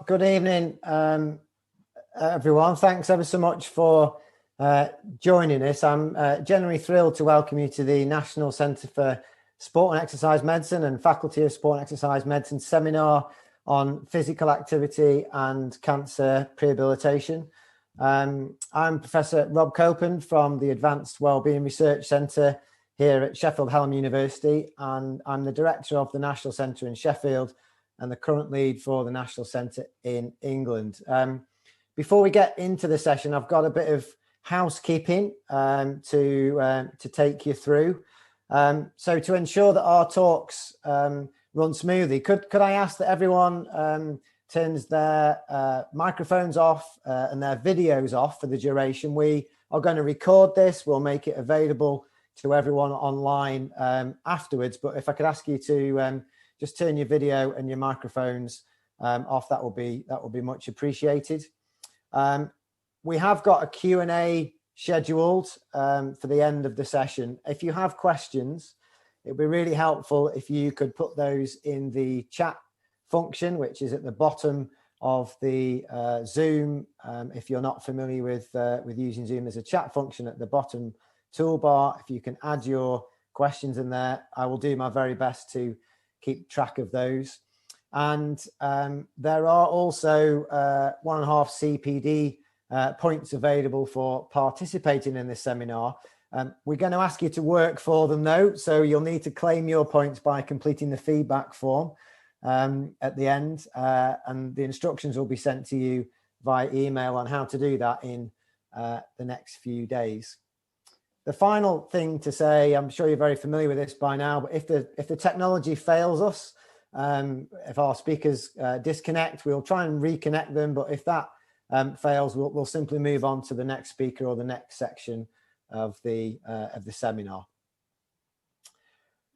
Well, good evening, everyone. Thanks ever so much for joining us. I'm genuinely thrilled to welcome you to the National Centre for Sport and Exercise Medicine and Faculty of Sport and Exercise Medicine seminar on physical activity and cancer prehabilitation. I'm Professor Rob Copeland from the Advanced Wellbeing Research Centre here at Sheffield Hallam University, and I'm the director of the National Centre in Sheffield and the current lead for the National Centre in England. Before we get into the session, I've got a bit of housekeeping to take you through. So to ensure that our talks run smoothly, could I ask that everyone turns their microphones off and their videos off for the duration? We are going to record this. We'll make it available to everyone online afterwards. But if I could ask you to just turn your video and your microphones off, that will be much appreciated. We have got a Q&A scheduled for the end of the session. If you have questions, it would be really helpful if you could put those in the chat function, which is at the bottom of the Zoom. If you're not familiar with using Zoom, there's a chat function at the bottom toolbar. If you can add your questions in there, I will do my very best to keep track of those. And there are also 1.5 CPD points available for participating in this seminar. We're going to ask you to work for them though, so you'll need to claim your points by completing the feedback form at the end, and the instructions will be sent to you via email on how to do that in the next few days. The final thing to say, I'm sure you're very familiar with this by now, but if the technology fails us, if our speakers disconnect, we'll try and reconnect them. But if that fails, we'll simply move on to the next speaker or the next section of the seminar.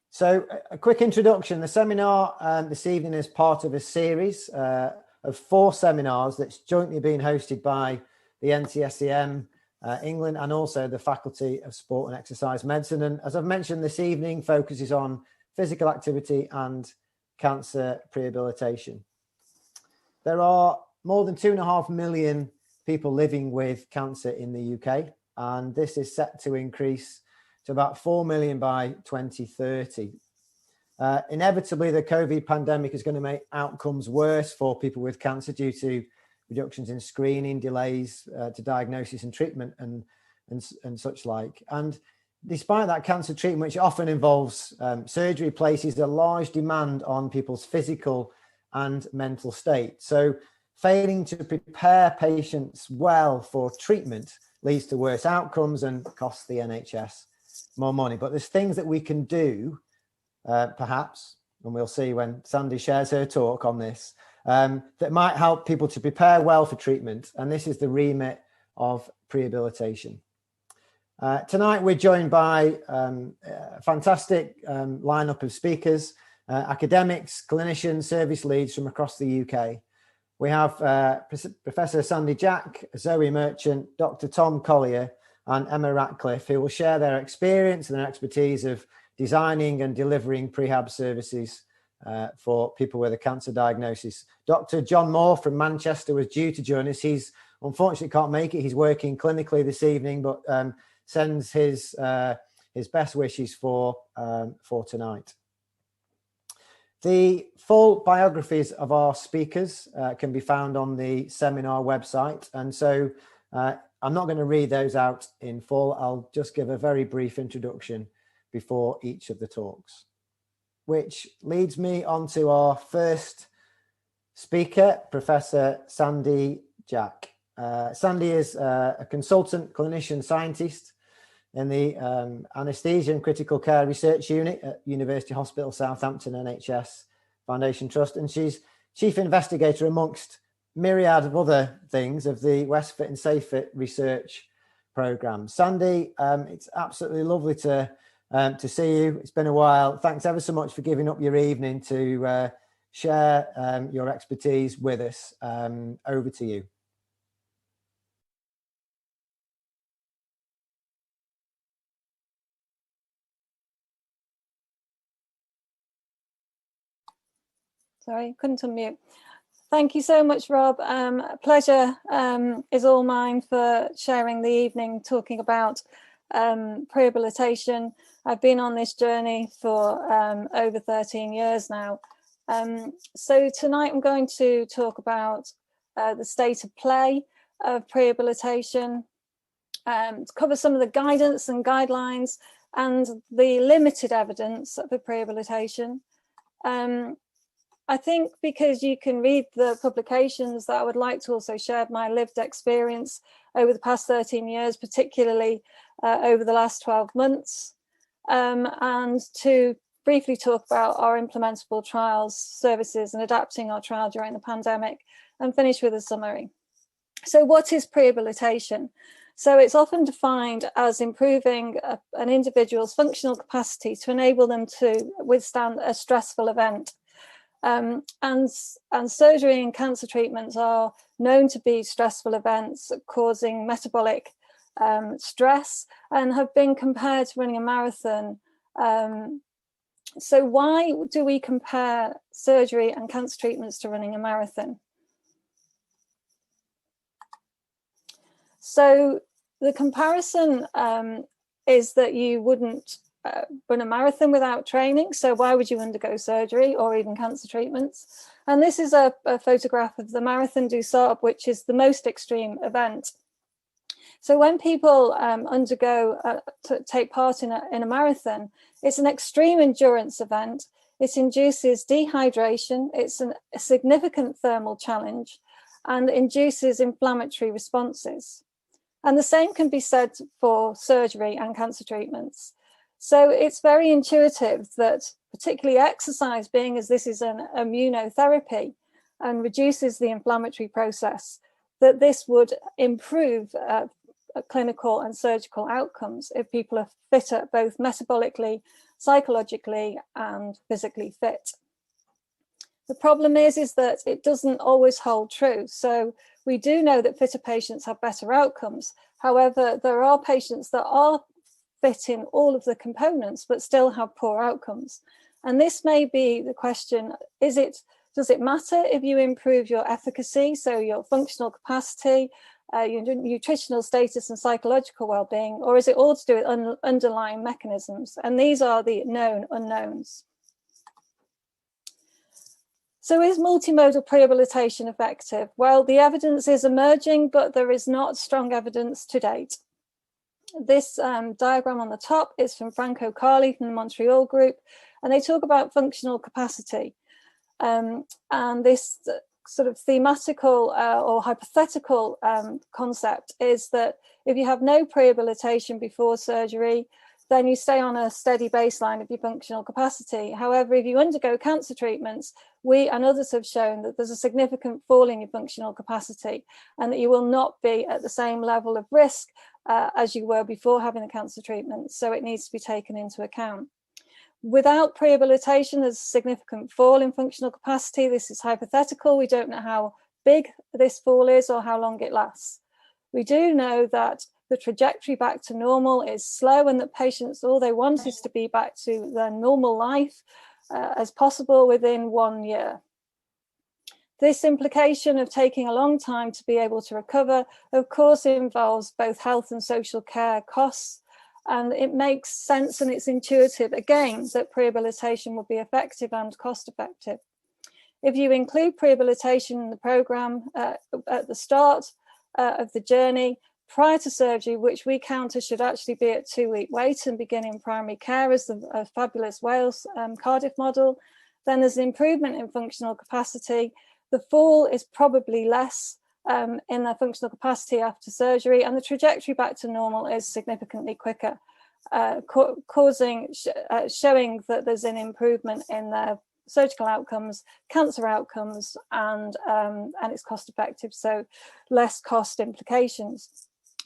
So a quick introduction. The seminar this evening is part of a series of 4 seminars that's jointly being hosted by the NCSEM England and also the Faculty of Sport and Exercise Medicine. And as I've mentioned, this evening focuses on physical activity and cancer prehabilitation. There are more than 2.5 million people living with cancer in the UK, and this is set to increase to about 4 million by 2030. Inevitably, the COVID pandemic is going to make outcomes worse for people with cancer due to reductions in screening, delays to diagnosis and treatment, and such like. And despite that, cancer treatment, which often involves surgery, places a large demand on people's physical and mental state. So failing to prepare patients well for treatment leads to worse outcomes and costs the NHS more money. But there's things that we can do, perhaps, and we'll see when Sandy shares her talk on this, that might help people to prepare well for treatment. And this is the remit of prehabilitation. Tonight, we're joined by a fantastic lineup of speakers, academics, clinicians, service leads from across the UK. We have Professor Sandy Jack, Zoe Merchant, Dr. Tom Collyer, and Emma Ratcliffe, who will share their experience and their expertise of designing and delivering prehab services for people with a cancer diagnosis. Dr. John Moore from Manchester was due to join us. He's unfortunately can't make it. He's working clinically this evening, but sends his best wishes for tonight. The full biographies of our speakers can be found on the seminar website, and so I'm not going to read those out in full. I'll just give a very brief introduction before each of the talks, which leads me on to our first speaker, Professor Sandy Jack. Sandy is a consultant clinician scientist in the Anaesthesia and Critical Care Research Unit at University Hospital Southampton NHS Foundation Trust, and she's chief investigator amongst myriad of other things of the West Fit and Safe Fit research programme. Sandy, it's absolutely lovely to see you. It's been a while. Thanks ever so much for giving up your evening to share your expertise with us. Over to you. Sorry, couldn't unmute. Thank you so much, Rob. Pleasure is all mine for sharing the evening talking about prehabilitation. I've been on this journey for over 13 years now. So tonight I'm going to talk about the state of play of prehabilitation, to cover some of the guidance and guidelines and the limited evidence for prehabilitation. I think because you can read the publications, that I would like to also share my lived experience over the past 13 years, particularly over the last 12 months, and to briefly talk about our implementable trials, services, and adapting our trial during the pandemic, and finish with a summary. So what is prehabilitation? So it's often defined as improving an individual's functional capacity to enable them to withstand a stressful event. And surgery and cancer treatments are known to be stressful events causing metabolic stress and have been compared to running a marathon. So why do we compare surgery and cancer treatments to running a marathon? So the comparison is that you wouldn't run a marathon without training, so why would you undergo surgery or even cancer treatments? And this is a photograph of the Marathon du Sable, which is the most extreme event. So when people take part in a marathon, it's an extreme endurance event. It induces dehydration, it's a significant thermal challenge, and induces inflammatory responses. And the same can be said for surgery and cancer treatments. So it's very intuitive that, particularly exercise, being as this is an immunotherapy and reduces the inflammatory process, that this would improve clinical and surgical outcomes if people are fitter, both metabolically, psychologically, and physically fit. The problem is that it doesn't always hold true. So we do know that fitter patients have better outcomes. However, there are patients that are fit in all of the components but still have poor outcomes. And this may be the question, does it matter if you improve your efficacy, so your functional capacity, your nutritional status and psychological well-being, or is it all to do with underlying mechanisms? And these are the known unknowns. So is multimodal prehabilitation effective? Well, the evidence is emerging, but there is not strong evidence to date. This diagram on the top is from Franco Carli from the Montreal group, and they talk about functional capacity. And this sort of thematical or hypothetical concept is that if you have no prehabilitation before surgery, then you stay on a steady baseline of your functional capacity. However, if you undergo cancer treatments, we and others have shown that there's a significant fall in your functional capacity and that you will not be at the same level of risk as you were before having the cancer treatment. So it needs to be taken into account. Without prehabilitation, there's a significant fall in functional capacity. This is hypothetical. We don't know how big this fall is or how long it lasts. We do know that the trajectory back to normal is slow and that patients, all they want is to be back to their normal life as possible within 1 year. This implication of taking a long time to be able to recover, of course, involves both health and social care costs, and it makes sense and it's intuitive, again, that prehabilitation will be effective and cost effective. If you include prehabilitation in the programme at the start of the journey, prior to surgery, which we counter should actually be at 2-week wait and begin in primary care as the fabulous Wales Cardiff model, then there's an improvement in functional capacity. The fall is probably less in their functional capacity after surgery, and the trajectory back to normal is significantly quicker, showing that there's an improvement in their surgical outcomes, cancer outcomes, and it's cost effective, so less cost implications.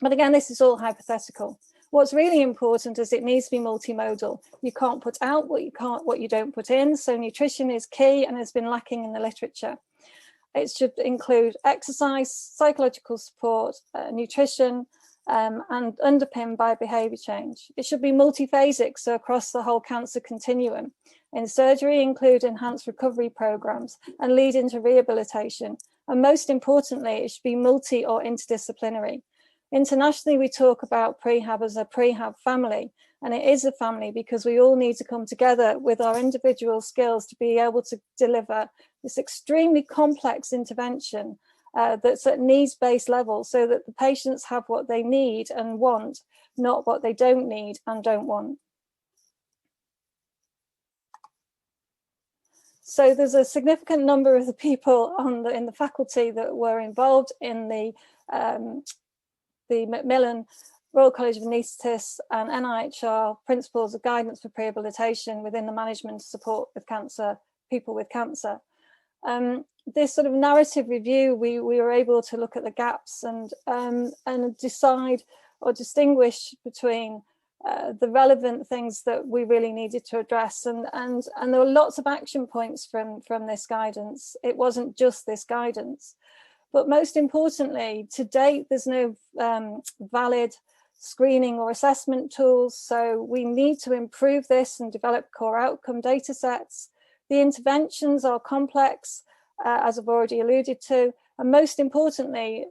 But again, this is all hypothetical. What's really important is it needs to be multimodal. You can't put out what you don't put in. So nutrition is key and has been lacking in the literature. It should include exercise, psychological support, nutrition, and underpinned by behaviour change. It should be multiphasic, so across the whole cancer continuum. in surgery include enhanced recovery programs and lead into rehabilitation. And most importantly, it should be multi or interdisciplinary. Internationally, we talk about prehab as a prehab family, and it is a family because we all need to come together with our individual skills to be able to deliver this extremely complex intervention that's at needs-based level, so that the patients have what they need and want, not what they don't need and don't want. So there's a significant number of the people in the faculty that were involved in the Macmillan Royal College of Anaesthetists and NIHR Principles of Guidance for Prehabilitation within the management support with cancer, people with cancer. This sort of narrative review, we were able to look at the gaps and decide or distinguish between the relevant things that we really needed to address, and there were lots of action points from this guidance. It wasn't just this guidance, but most importantly, to date, there's no valid screening or assessment tools, so we need to improve this and develop core outcome data sets. The interventions are complex, as I've already alluded to, and most importantly,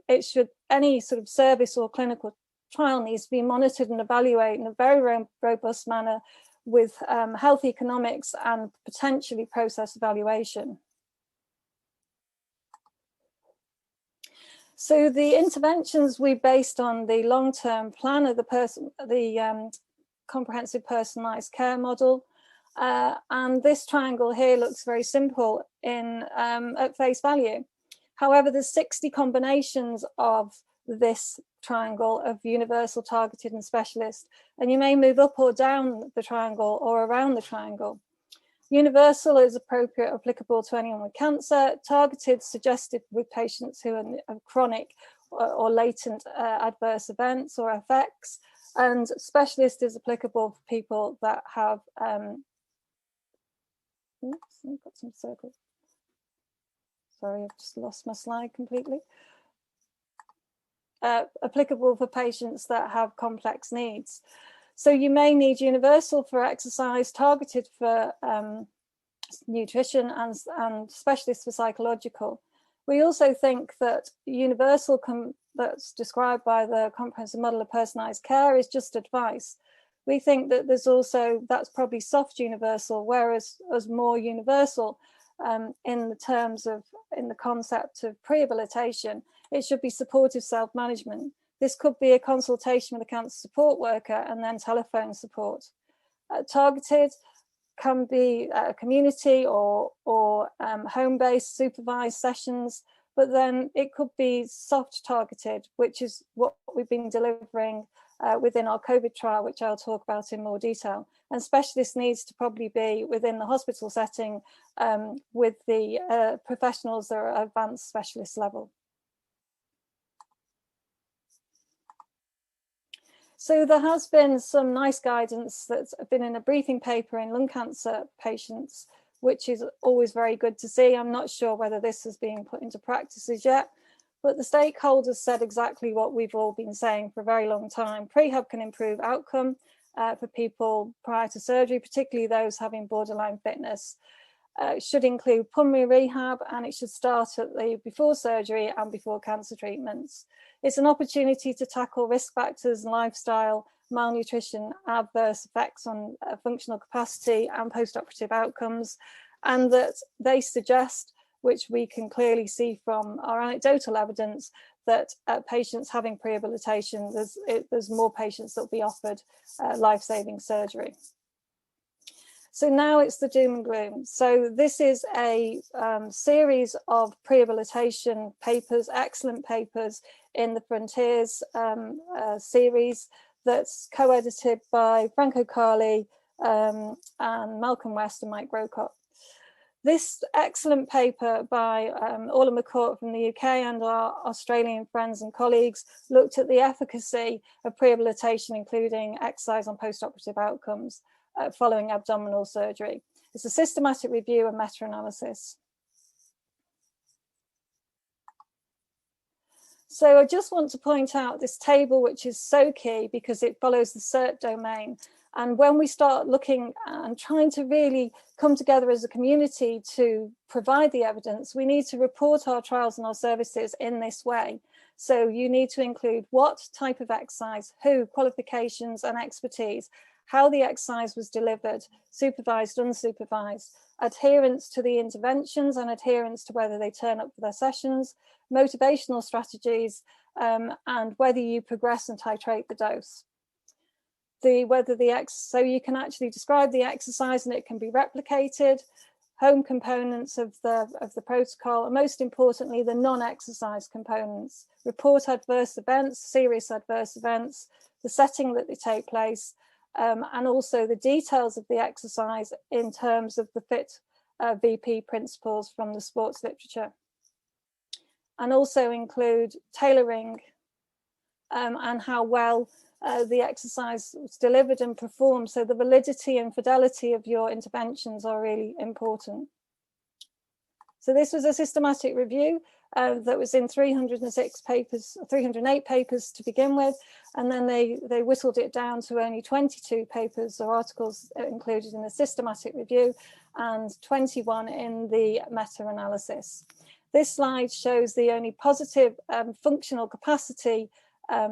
any sort of service or clinical trial needs to be monitored and evaluated in a very robust manner with health economics and potentially process evaluation. So the interventions we based on the long-term plan of the comprehensive personalised care model, and this triangle here looks very simple at face value. However, there's 60 combinations of this triangle of universal, targeted and specialist, and you may move up or down the triangle or around the triangle. Universal is appropriate, applicable to anyone with cancer. Targeted, suggested with patients who have chronic or latent adverse events or effects, and specialist is applicable for people that have oops, I've got some circles. Sorry, I've just lost my slide completely. Applicable for patients that have complex needs. So you may need universal for exercise, targeted for nutrition, and specialist for psychological. We also think that universal that's described by the comprehensive model of personalised care is just advice. We think that that's probably soft universal, whereas as more universal in the concept of prehabilitation, it should be supportive self-management. This could be a consultation with a cancer support worker and then telephone support. Targeted can be community or home-based supervised sessions, but then it could be soft targeted, which is what we've been delivering within our COVID trial, which I'll talk about in more detail. And specialist needs to probably be within the hospital setting with the professionals that are advanced specialist level. So there has been some nice guidance that's been in a briefing paper in lung cancer patients, which is always very good to see. I'm not sure whether this is being put into practices yet, but the stakeholders said exactly what we've all been saying for a very long time. Prehab can improve outcome for people prior to surgery, particularly those having borderline fitness. It should include pulmonary rehab, and it should start before surgery and before cancer treatments. It's an opportunity to tackle risk factors, lifestyle, malnutrition, adverse effects on functional capacity and post-operative outcomes, and that they suggest, which we can clearly see from our anecdotal evidence, that patients having prehabilitation, there's more patients that will be offered life-saving surgery. So now it's the doom and gloom. So this is a series of prehabilitation papers, excellent papers in the Frontiers series that's co-edited by Franco Carli and Malcolm West and Mike Grocott. This excellent paper by Orla McCourt from the UK and our Australian friends and colleagues looked at the efficacy of prehabilitation, including exercise on post-operative outcomes following abdominal surgery. It's a systematic review and meta-analysis. So I just want to point out this table, which is so key because it follows the cert domain. And when we start looking and trying to really come together as a community to provide the evidence, we need to report our trials and our services in this way. So you need to include what type of exercise, who, qualifications and expertise, how the exercise was delivered, supervised, unsupervised, adherence to the interventions and adherence to whether they turn up for their sessions, motivational strategies, and whether you progress and titrate the dose. So you can actually describe the exercise and it can be replicated, home components of the protocol, and most importantly, the non-exercise components. Report adverse events, serious adverse events, the setting that they take place, and also the details of the exercise in terms of the FIT VP principles from the sports literature. And also include tailoring and how well the exercise was delivered and performed. So the validity and fidelity of your interventions are really important. So this was a systematic review that was in 306 papers, 308 papers to begin with, and then they whittled it down to only 22 papers or articles included in the systematic review and 21 in the meta-analysis. This slide shows the only positive functional capacity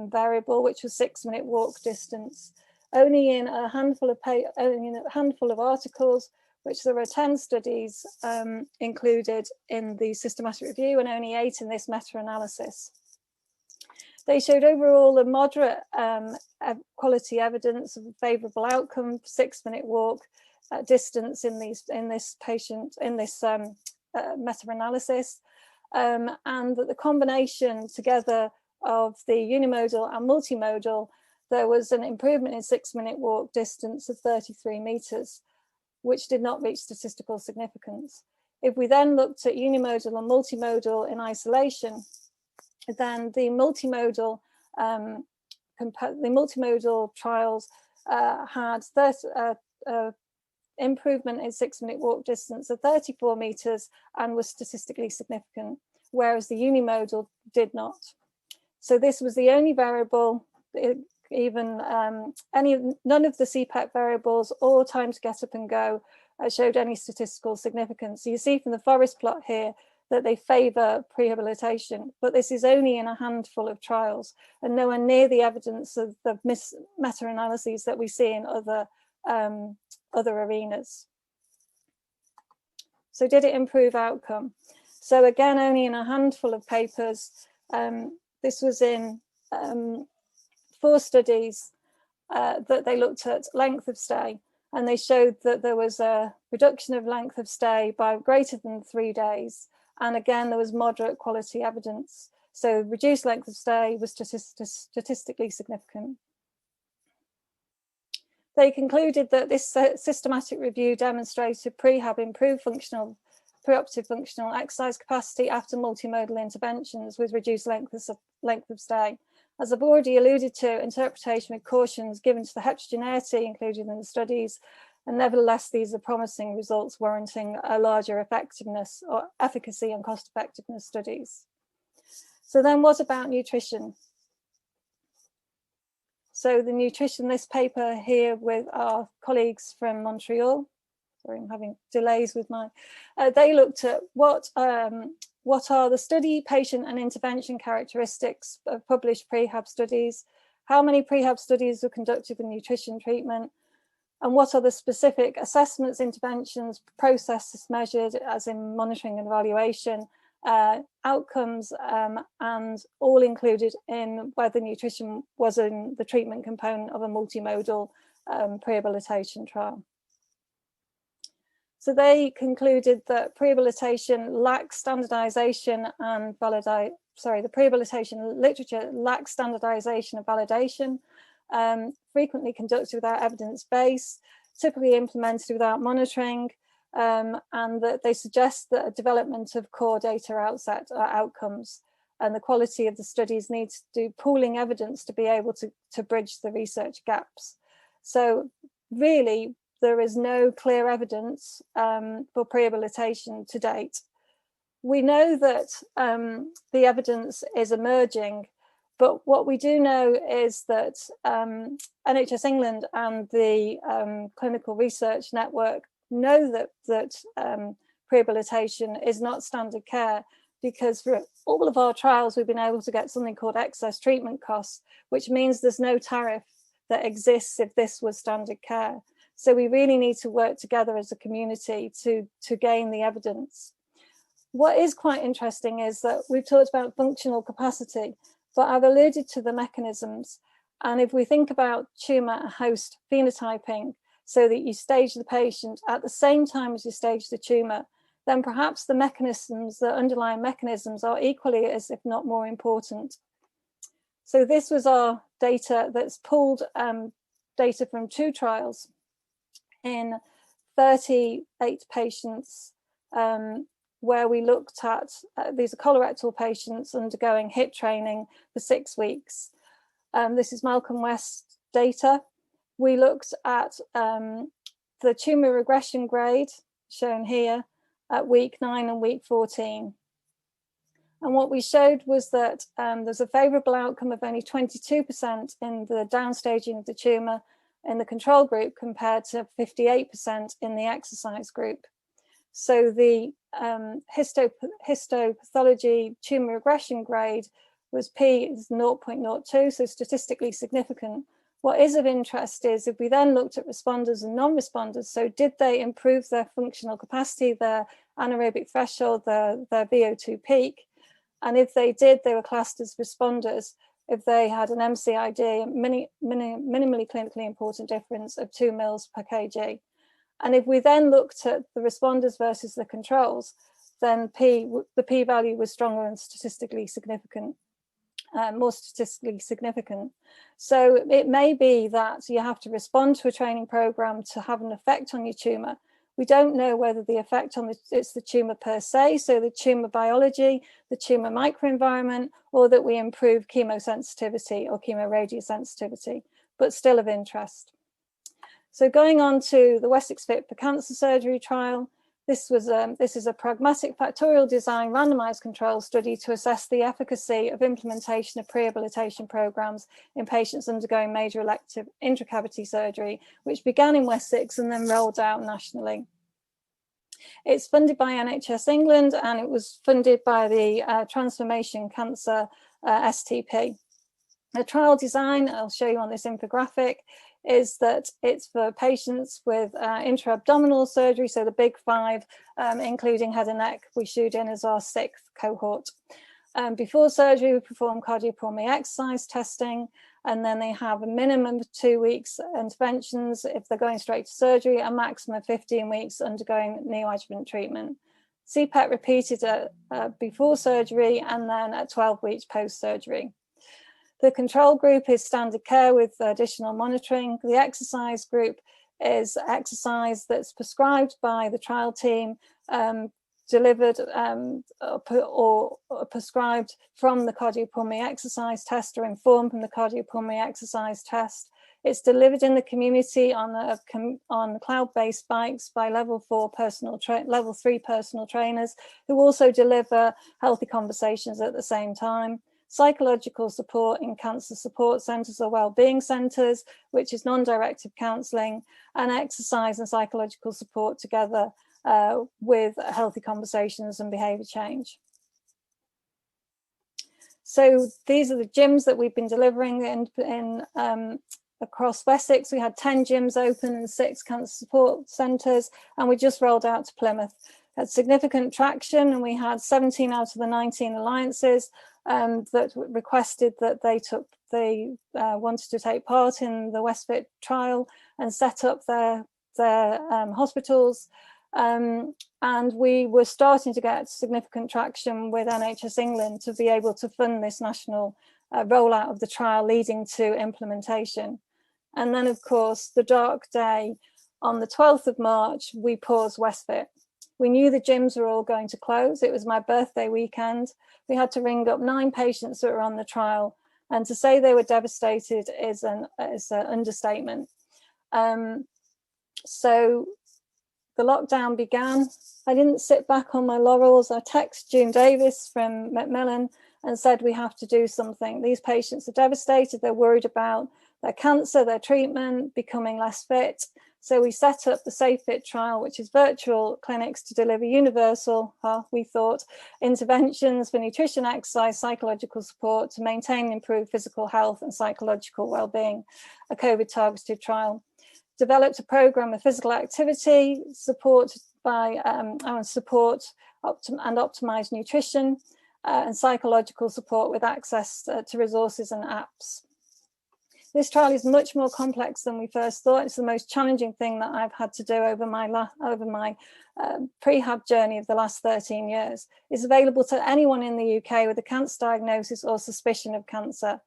variable, which was 6-minute walk distance. Only in a handful of articles, which there are 10 studies included in the systematic review and only 8 in this meta-analysis. They showed overall a moderate quality evidence of a favourable outcome, 6-minute walk distance in this meta-analysis, and that the combination together of the unimodal and multimodal, there was an improvement in 6-minute walk distance of 33 metres, which did not reach statistical significance. If we then looked at unimodal and multimodal in isolation, then the multimodal trials had improvement in 6-minute walk distance of 34 metres and was statistically significant, whereas the unimodal did not. So this was the only variable, none of the CPEC variables or time to get up and go showed any statistical significance. So you see from the forest plot here that they favour prehabilitation, but this is only in a handful of trials and nowhere near the evidence of the meta-analyses that we see in other arenas. So did it improve outcome? So again, only in a handful of papers. This was in 4 studies that they looked at length of stay, and they showed that there was a reduction of length of stay by greater than 3 days. And again, there was moderate quality evidence. So reduced length of stay was statistically significant. They concluded that this systematic review demonstrated Prehab improved preoperative functional exercise capacity after multimodal interventions with reduced length of stay. As I've already alluded to, interpretation with cautions given to the heterogeneity included in the studies, and nevertheless, these are promising results warranting a larger effectiveness or efficacy and cost effectiveness studies. So then what about nutrition? So the nutrition, this paper here with our colleagues from Montreal, sorry, I'm having delays with my, they looked at what are the study, patient and intervention characteristics of published Prehab studies, how many Prehab studies were conducted with nutrition treatment, and what are the specific assessments, interventions, processes measured as in monitoring and evaluation, outcomes, and all included in whether nutrition was in the treatment component of a multimodal prehabilitation trial. So they concluded that prehabilitation lacks standardization and the prehabilitation literature lacks standardization and validation, frequently conducted without evidence base, typically implemented without monitoring, and that they suggest that a development of core data outcomes and the quality of the studies needs to do pooling evidence to be able to bridge the research gaps. So really, there is no clear evidence for prehabilitation to date. We know that the evidence is emerging, But what we do know is that NHS England and the Clinical Research Network know that prehabilitation is not standard care, because for all of our trials, we've been able to get something called excess treatment costs, which means there's no tariff that exists if this was standard care. So we really need to work together as a community to gain the evidence. What is quite interesting is that we've talked about functional capacity, but I've alluded to the mechanisms. And if we think about tumour host phenotyping, so that you stage the patient at the same time as you stage the tumour, then perhaps the mechanisms, the underlying mechanisms, are equally as if not more important. So this was our data that's pulled data from 2 trials in 38 patients, where we looked at, these are colorectal patients undergoing HIT training for 6 weeks. This is Malcolm West data. We looked at the tumour regression grade, shown here, at week 9 and week 14. And what we showed was that there's a favourable outcome of only 22% in the downsstaging of the tumour in the control group compared to 58% in the exercise group. So the histopathology tumour regression grade was P is 0.02, so statistically significant. What is of interest is if we then looked at responders and non-responders, so did they improve their functional capacity, their anaerobic threshold, their VO2 peak? And if they did, they were classed as responders if they had an MCID, minimally clinically important difference of 2 mils per kg. And if we then looked at the responders versus the controls, then the p-value was stronger and statistically significant, more statistically significant. So it may be that you have to respond to a training program to have an effect on your tumour. We don't know whether the effect on it's the tumour per se, so the tumour biology, the tumour microenvironment, or that we improve chemosensitivity or chemoradiosensitivity, but still of interest. So going on to the Wessex Fit for Cancer Surgery trial, this is a pragmatic factorial design randomized control study to assess the efficacy of implementation of prehabilitation programs in patients undergoing major elective intracavity surgery, which began in Wessex and then rolled out nationally. It's funded by NHS England and it was funded by the Transformation Cancer STP. The trial design, I'll show you on this infographic, is that it's for patients with intra-abdominal surgery, so the big 5, including head and neck, we shoot in as our 6th cohort. Before surgery, we perform cardiopulmonary exercise testing, and then they have a minimum of 2 weeks interventions if they're going straight to surgery, a maximum of 15 weeks undergoing neoadjuvant treatment. CPET repeated before surgery and then at 12 weeks post-surgery. The control group is standard care with additional monitoring. The exercise group is exercise that's prescribed by the trial team, delivered or prescribed from the cardiopulmonary exercise test or informed from the cardiopulmonary exercise test. It's delivered in the community on cloud-based bikes by level 3 personal trainers who also deliver healthy conversations at the same time. Psychological support in cancer support centres or wellbeing centres, which is non-directive counselling, and exercise and psychological support together with healthy conversations and behaviour change. So these are the gyms that we've been delivering in across Wessex. We had 10 gyms open and 6 cancer support centres, and we just rolled out to Plymouth. Had significant traction, and we had 17 out of the 19 alliances that requested that they wanted to take part in the WestFit trial and set up their hospitals. And we were starting to get significant traction with NHS England to be able to fund this national rollout of the trial leading to implementation. And then, of course, the dark day on the 12th of March, we paused WestFit. We knew the gyms were all going to close. It was my birthday weekend. We had to ring up 9 patients that were on the trial, and to say they were devastated is an understatement. So the lockdown began. I didn't sit back on my laurels. I texted June Davis from Macmillan and said we have to do something. These patients are devastated, they're worried about their cancer, their treatment, becoming less fit. So we set up the Safe Fit trial, which is virtual clinics to deliver universal, we thought, interventions for nutrition, exercise, psychological support to maintain and improve physical health and psychological well-being, a COVID-targeted trial. Developed a program of physical activity supported by and optimized nutrition and psychological support with access to resources and apps. This trial is much more complex than we first thought. It's the most challenging thing that I've had to do over my prehab journey of the last 13 years. It's available to anyone in the UK with a cancer diagnosis or suspicion of cancer.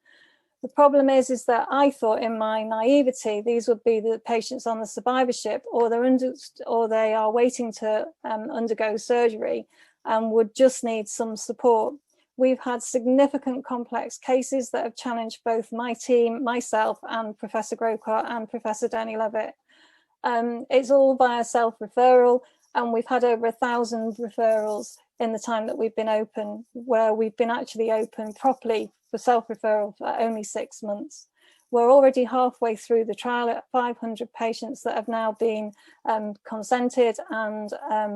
The problem is that I thought in my naivety, these would be the patients on the survivorship, or they are waiting to undergo surgery and would just need some support. We've had significant complex cases that have challenged both my team, myself, and Professor Grocott and Professor Denny Levitt. It's all via self-referral, and we've had over 1,000 referrals in the time that we've been open, where we've been actually open properly for self-referral for only 6 months. We're already halfway through the trial at 500 patients that have now been consented and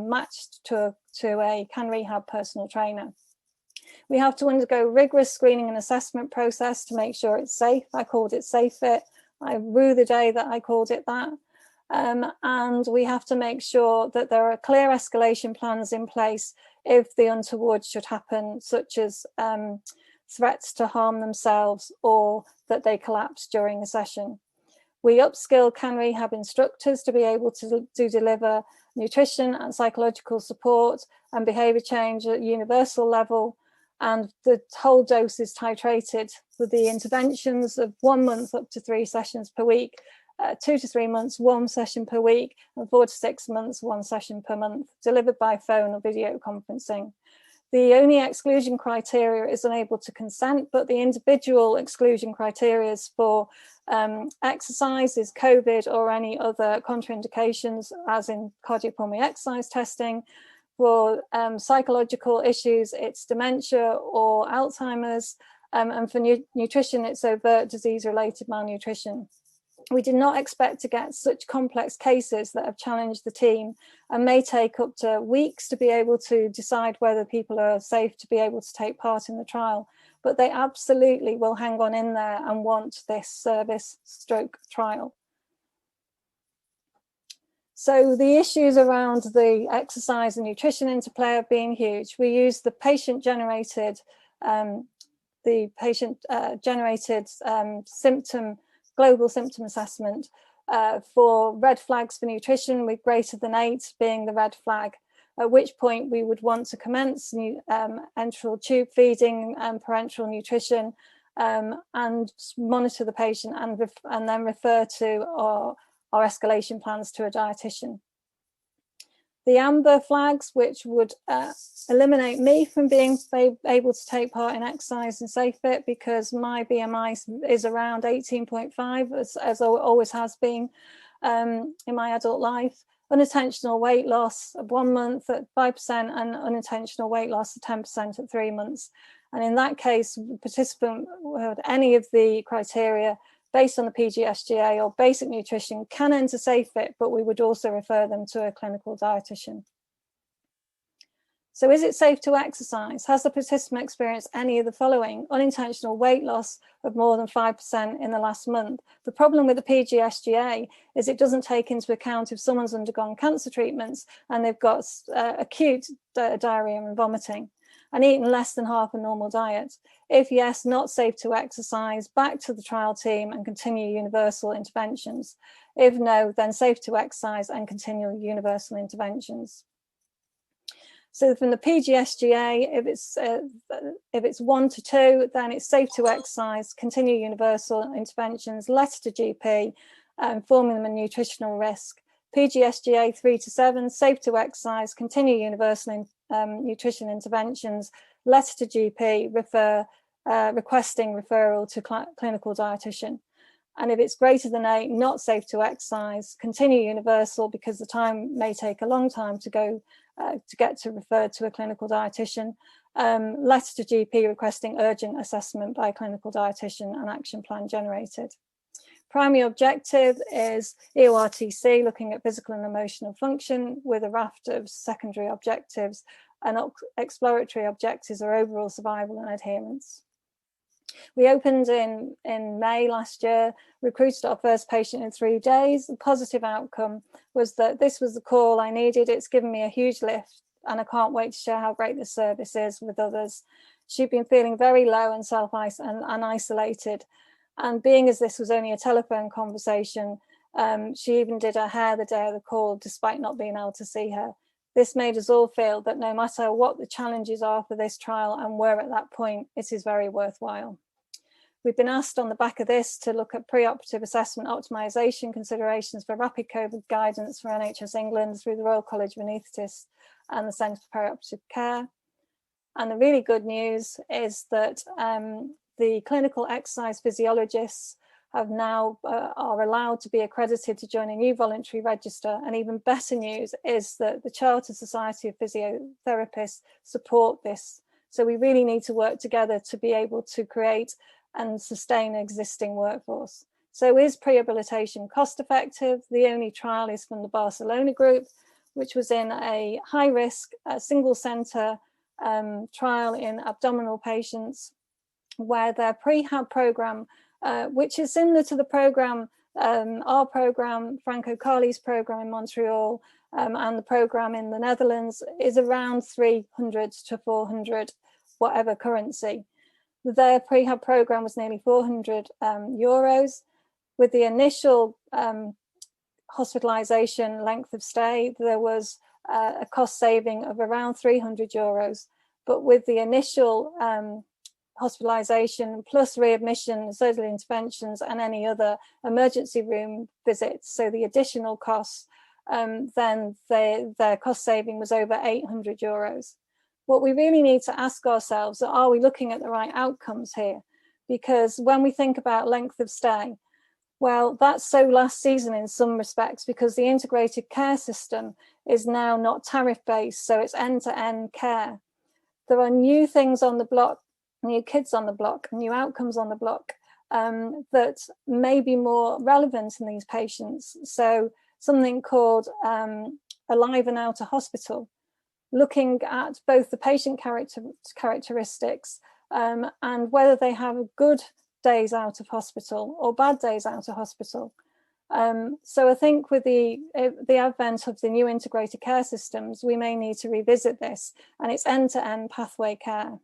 matched to a Can Rehab personal trainer. We have to undergo rigorous screening and assessment process to make sure it's safe. I called it Safe Fit. I rue the day that I called it that. And we have to make sure that there are clear escalation plans in place if the untoward should happen, such as threats to harm themselves or that they collapse during a session. We upskill Can Rehab instructors to be able to deliver nutrition and psychological support and behaviour change at universal level. And the whole dose is titrated with the interventions of 1 month up to 3 sessions per week, 2 to 3 months, 1 session per week, and 4 to 6 months, 1 session per month, delivered by phone or video conferencing. The only exclusion criteria is unable to consent, but the individual exclusion criteria for exercise is COVID or any other contraindications, as in cardiopulmonary exercise testing. For psychological issues, it's dementia or Alzheimer's, and for nutrition, it's overt disease-related malnutrition. We did not expect to get such complex cases that have challenged the team and may take up to weeks to be able to decide whether people are safe to be able to take part in the trial, but they absolutely will hang on in there and want this service/trial. So the issues around the exercise and nutrition interplay have been huge. We use the patient-generated global symptom assessment for red flags for nutrition, with greater than 8 being the red flag, at which point we would want to commence enteral tube feeding and parenteral nutrition and monitor the patient and then refer to our escalation plans to a dietitian. The amber flags, which would eliminate me from being able to take part in exercise and Safe Fit, because my BMI is around 18.5, as always has been in my adult life. Unintentional weight loss of 1 month at 5% and unintentional weight loss of 10% at 3 months. And in that case, the participant with any of the criteria based on the PGSGA or basic nutrition can enter Safe Fit, but we would also refer them to a clinical dietitian. So is it safe to exercise? Has the participant experienced any of the following? Unintentional weight loss of more than 5% in the last month. The problem with the PGSGA is it doesn't take into account if someone's undergone cancer treatments and they've got acute diarrhea and vomiting and eaten less than half a normal diet. If yes, not safe to exercise, back to the trial team and continue universal interventions. If no, then safe to exercise and continue universal interventions. So from the PGSGA, if it's 1 to 2, then it's safe to exercise, continue universal interventions, letter to GP, informing them of nutritional risk. PGSGA 3 to 7, safe to exercise, continue universal nutrition interventions, letter to GP, requesting referral to clinical dietitian. And if it's greater than 8, not safe to exercise, continue universal, because the time may take a long time to go to get to referred to a clinical dietitian. letter to GP requesting urgent assessment by a clinical dietitian and action plan generated. Primary objective is EORTC, looking at physical and emotional function, with a raft of secondary objectives, and exploratory objectives are overall survival and adherence. We opened in May last year, recruited our first patient in 3 days. The positive outcome was that this was the call I needed. It's given me a huge lift, and I can't wait to share how great this service is with others. She'd been feeling very low and isolated. And being as this was only a telephone conversation, she even did her hair the day of the call, despite not being able to see her. This made us all feel that no matter what the challenges are for this trial, and we're at that point, it is very worthwhile. We've been asked on the back of this to look at preoperative assessment optimisation considerations for rapid COVID guidance for NHS England through the Royal College of Anaesthetists and the Centre for Perioperative Care. And the really good news is that the clinical exercise physiologists have now are allowed to be accredited to join a new voluntary register. And even better news is that the Chartered Society of Physiotherapists support this. So we really need to work together to be able to create and sustain an existing workforce. So is prehabilitation cost effective? The only trial is from the Barcelona group, which was in a high risk single centre trial in abdominal patients, where their prehab program, which is similar to the program, our program, Franco Collier's program in Montreal, and the program in the Netherlands, is around 300 to 400, whatever currency. Their prehab program was nearly 400 euros. With the initial hospitalisation length of stay, there was a cost saving of around 300 euros. But with the initial hospitalisation plus readmission, surgical interventions, and any other emergency room visits, so the additional costs, then their cost saving was over 800 euros. What we really need to ask ourselves, are we looking at the right outcomes here? Because when we think about length of stay, well, that's so last season in some respects, because the integrated care system is now not tariff-based, so it's end-to-end care. There are new things on the block, new kids on the block, new outcomes on the block that may be more relevant in these patients. So something called Alive and Out of Hospital, looking at both the patient characteristics and whether they have good days out of hospital or bad days out of hospital. So I think with the advent of the new integrated care systems, we may need to revisit this, and it's end-to-end pathway care.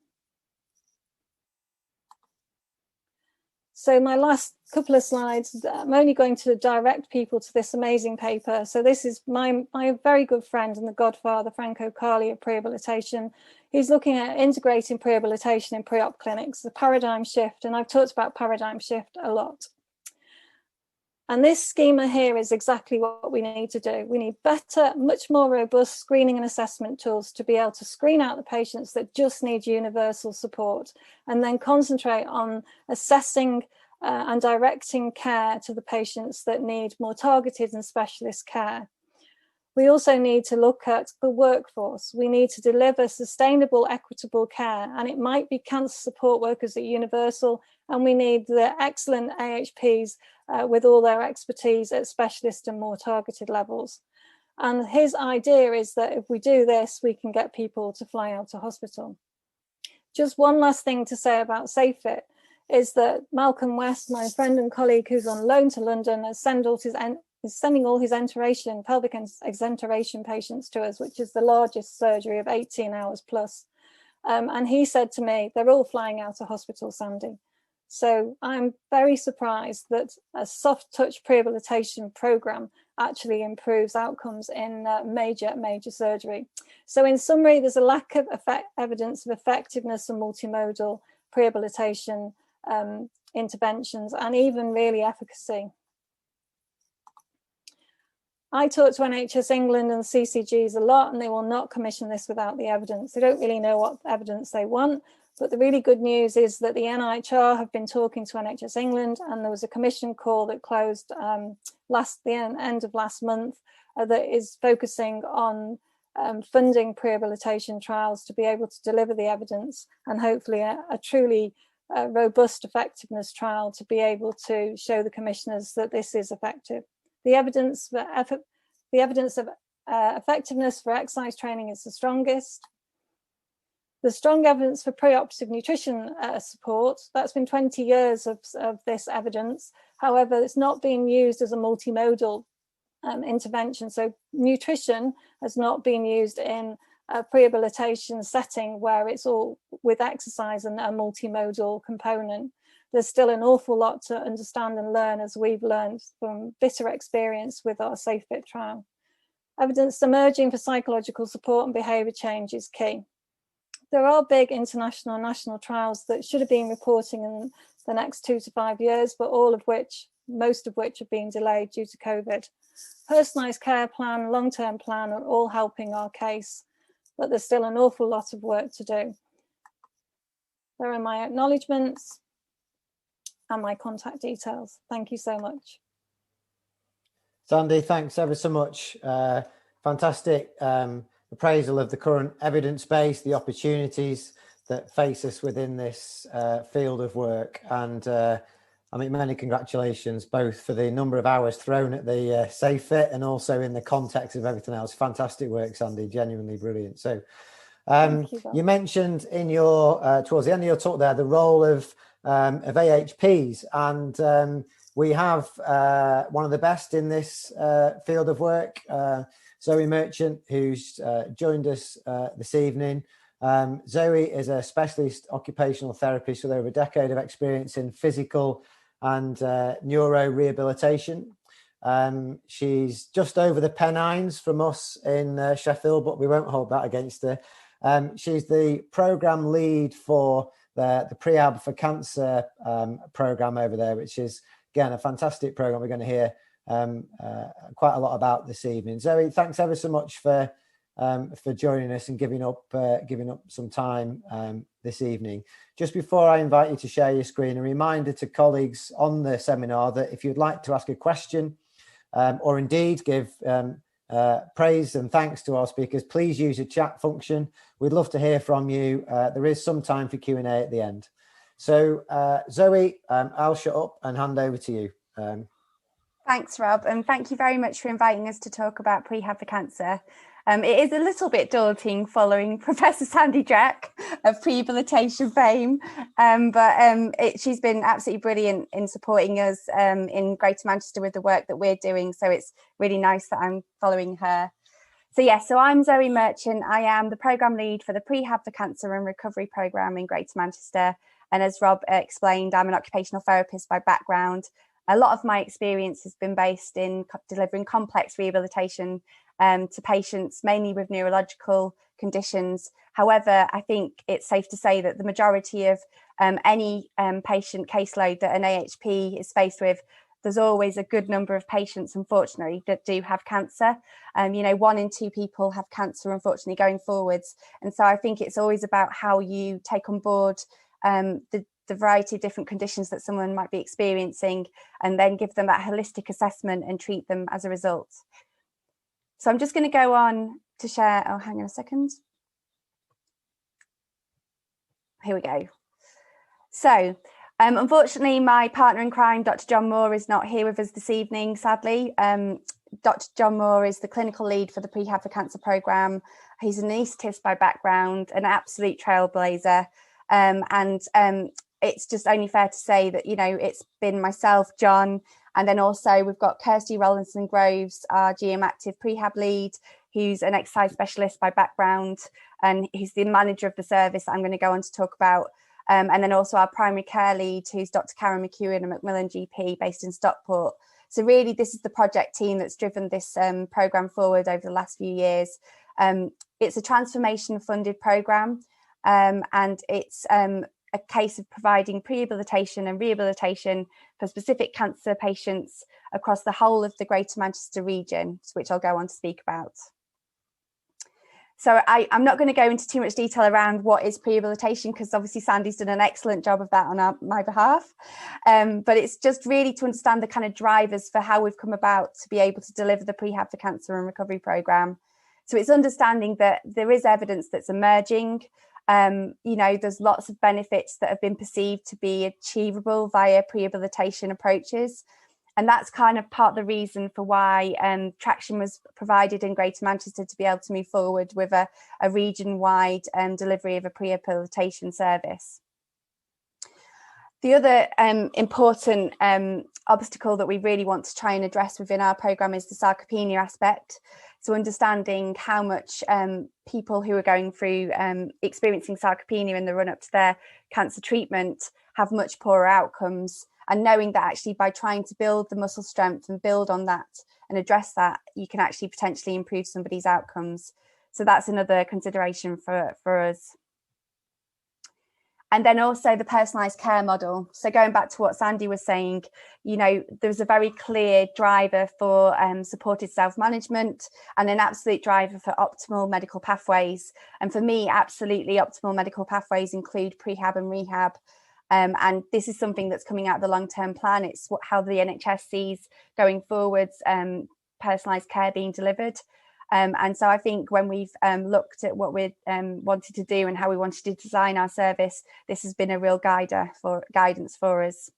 So my last couple of slides, I'm only going to direct people to this amazing paper. So this is my very good friend and the godfather, Franco Collier, of Prehabilitation. He's looking at integrating prehabilitation in pre-op clinics, the paradigm shift. And I've talked about paradigm shift a lot. And this schema here is exactly what we need to do. We need better, much more robust screening and assessment tools to be able to screen out the patients that just need universal support, and then concentrate on assessing and directing care to the patients that need more targeted and specialist care. We also need to look at the workforce. We need to deliver sustainable, equitable care, and it might be cancer support workers at Universal, and we need the excellent AHPs with all their expertise at specialist and more targeted levels. And his idea is that if we do this, we can get people to fly out of hospital. Just one last thing to say about SafeFit is that Malcolm West, my friend and colleague who's on loan to London, is sending all his enteration, pelvic exenteration patients to us, which is the largest surgery of 18 hours plus. And he said to me, they're all flying out of hospital, Sandy. So I'm very surprised that a soft touch prehabilitation program actually improves outcomes in major surgery. So in summary, there's a lack of evidence of effectiveness of multimodal prehabilitation interventions, and even really efficacy. I talk to NHS England and CCGs a lot, and they will not commission this without the evidence. They don't really know what evidence they want. But the really good news is that the NIHR have been talking to NHS England, and there was a commission call that closed the end of last month that is focusing on funding prehabilitation trials to be able to deliver the evidence, and hopefully a truly robust effectiveness trial to be able to show the commissioners that this is effective. The evidence of effectiveness for exercise training is the strongest. The strong evidence for pre-operative nutrition support, that's been 20 years of this evidence. However, it's not being used as a multimodal intervention. So nutrition has not been used in a prehabilitation setting where it's all with exercise and a multimodal component. There's still an awful lot to understand and learn, as we've learned from bitter experience with our SafeFit trial. Evidence emerging for psychological support and behaviour change is key. There are big international and national trials that should have been reporting in the next 2 to 5 years, but most of which have been delayed due to COVID. Personalised care plan, long-term plan are all helping our case, but there's still an awful lot of work to do. There are my acknowledgements and my contact details. Thank you so much. Sandy, thanks ever so much. Fantastic appraisal of the current evidence base, the opportunities that face us within this field of work. And I mean, many congratulations, both for the number of hours thrown at the SafeFit and also in the context of everything else. Fantastic work, Sandy, genuinely brilliant. So you mentioned in your, towards the end of your talk there, the role of AHPs, and we have one of the best in this field of work, Zoe Merchant, who's joined us this evening. Zoe is a specialist occupational therapist with over a decade of experience in physical and neuro rehabilitation. She's just over the Pennines from us in Sheffield, but we won't hold that against her. She's the program lead for the Prehab for Cancer program over there, which is, again, a fantastic program we're going to hear quite a lot about this evening. Zoe, thanks ever so much for joining us and giving up some time this evening. Just before I invite you to share your screen, a reminder to colleagues on the seminar that if you'd like to ask a question or indeed give praise and thanks to our speakers, please use the chat function. We'd love to hear from you. There is some time for Q&A at the end. So Zoe, I'll shut up and hand over to you. Thanks, Rob, and thank you very much for inviting us to talk about Prehab for Cancer. It is a little bit daunting following Professor Sandy Dreck of Prehabilitation fame, but she's been absolutely brilliant in supporting us in Greater Manchester with the work that we're doing, so it's really nice that I'm following her. So I'm Zoe Merchant. I am the programme lead for the Prehab for Cancer and Recovery programme in Greater Manchester, and as Rob explained, I'm an occupational therapist by background. A lot of my experience has been based in delivering complex rehabilitation to patients, mainly with neurological conditions. However, I think it's safe to say that the majority of any patient caseload that an AHP is faced with, there's always a good number of patients, unfortunately, that do have cancer. 1 in 2 people have cancer, unfortunately, going forwards. And so I think it's always about how you take on board the variety of different conditions that someone might be experiencing, and then give them that holistic assessment and treat them as a result. So I'm just going to go on to share. Oh, hang on a second. Here we go. So unfortunately, my partner in crime, Dr. John Moore, is not here with us this evening, sadly. Dr. John Moore is the clinical lead for the Prehab for Cancer programme. He's an anaesthetist by background, an absolute trailblazer. It's just only fair to say that, it's been myself, John, and then also we've got Kirsty Rollinson Groves, our GM Active Prehab lead, who's an exercise specialist by background, and he's the manager of the service that I'm going to go on to talk about. And then also our primary care lead, who's Dr. Karen McEwen, a Macmillan GP based in Stockport. So really, this is the project team that's driven this programme forward over the last few years. It's a transformation funded programme, and it's a case of providing prehabilitation and rehabilitation for specific cancer patients across the whole of the Greater Manchester region, which I'll go on to speak about. So I'm not going to go into too much detail around what is prehabilitation, because obviously Sandy's done an excellent job of that on my behalf. But it's just really to understand the kind of drivers for how we've come about to be able to deliver the Prehab for Cancer and Recovery programme. So it's understanding that there is evidence that's emerging. There's lots of benefits that have been perceived to be achievable via prehabilitation approaches. And that's kind of part of the reason for why traction was provided in Greater Manchester to be able to move forward with a region-wide delivery of a prehabilitation service. The other important obstacle that we really want to try and address within our programme is the sarcopenia aspect. So understanding how much people who are going through experiencing sarcopenia in the run-up to their cancer treatment have much poorer outcomes, and knowing that actually by trying to build the muscle strength and build on that and address that, you can actually potentially improve somebody's outcomes. So that's another consideration for us. And then also the personalised care model. So going back to what Sandy was saying, there's a very clear driver for supported self-management and an absolute driver for optimal medical pathways. And for me, absolutely optimal medical pathways include prehab and rehab. And this is something that's coming out of the long-term plan. It's how the NHS sees going forwards, personalised care being delivered. And so I think when we've looked at what we wanted to do and how we wanted to design our service, this has been a real guidance for us.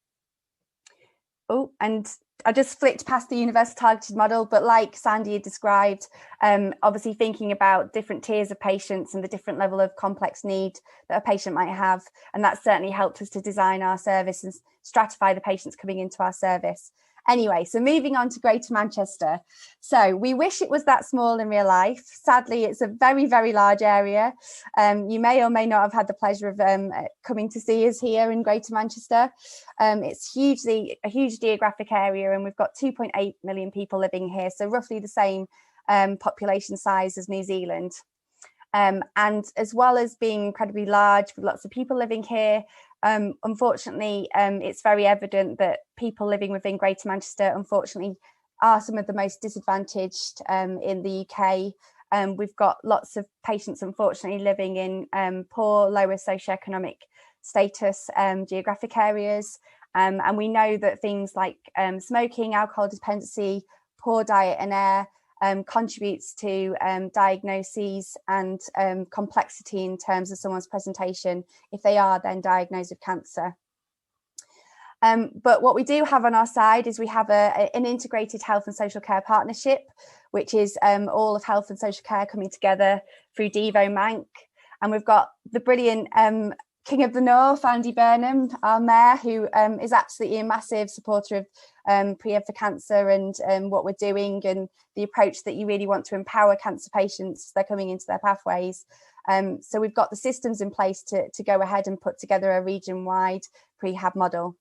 Oh, and I just flicked past the universal targeted model, but like Sandy had described, obviously thinking about different tiers of patients and the different level of complex need that a patient might have. And that certainly helped us to design our service and stratify the patients coming into our service. Anyway, so moving on to Greater Manchester. So we wish it was that small in real life. Sadly, it's a very, very large area. You may or may not have had the pleasure of coming to see us here in Greater Manchester. It's a huge geographic area, and we've got 2.8 million people living here, so roughly the same population size as New Zealand. And as well as being incredibly large with lots of people living here, unfortunately, it's very evident that people living within Greater Manchester, unfortunately, are some of the most disadvantaged in the UK. We've got lots of patients, unfortunately, living in poor, lower socioeconomic status geographic areas. And we know that things like smoking, alcohol dependency, poor diet and air contributes to diagnoses and complexity in terms of someone's presentation if they are then diagnosed with cancer. But what we do have on our side is we have an integrated health and social care partnership, which is all of health and social care coming together through Devo Mank. And we've got the brilliant King of the North, Andy Burnham, our mayor, who is absolutely a massive supporter of Prehab for Cancer and what we're doing and the approach that you really want to empower cancer patients as they're coming into their pathways. So we've got the systems in place to go ahead and put together a region-wide prehab model.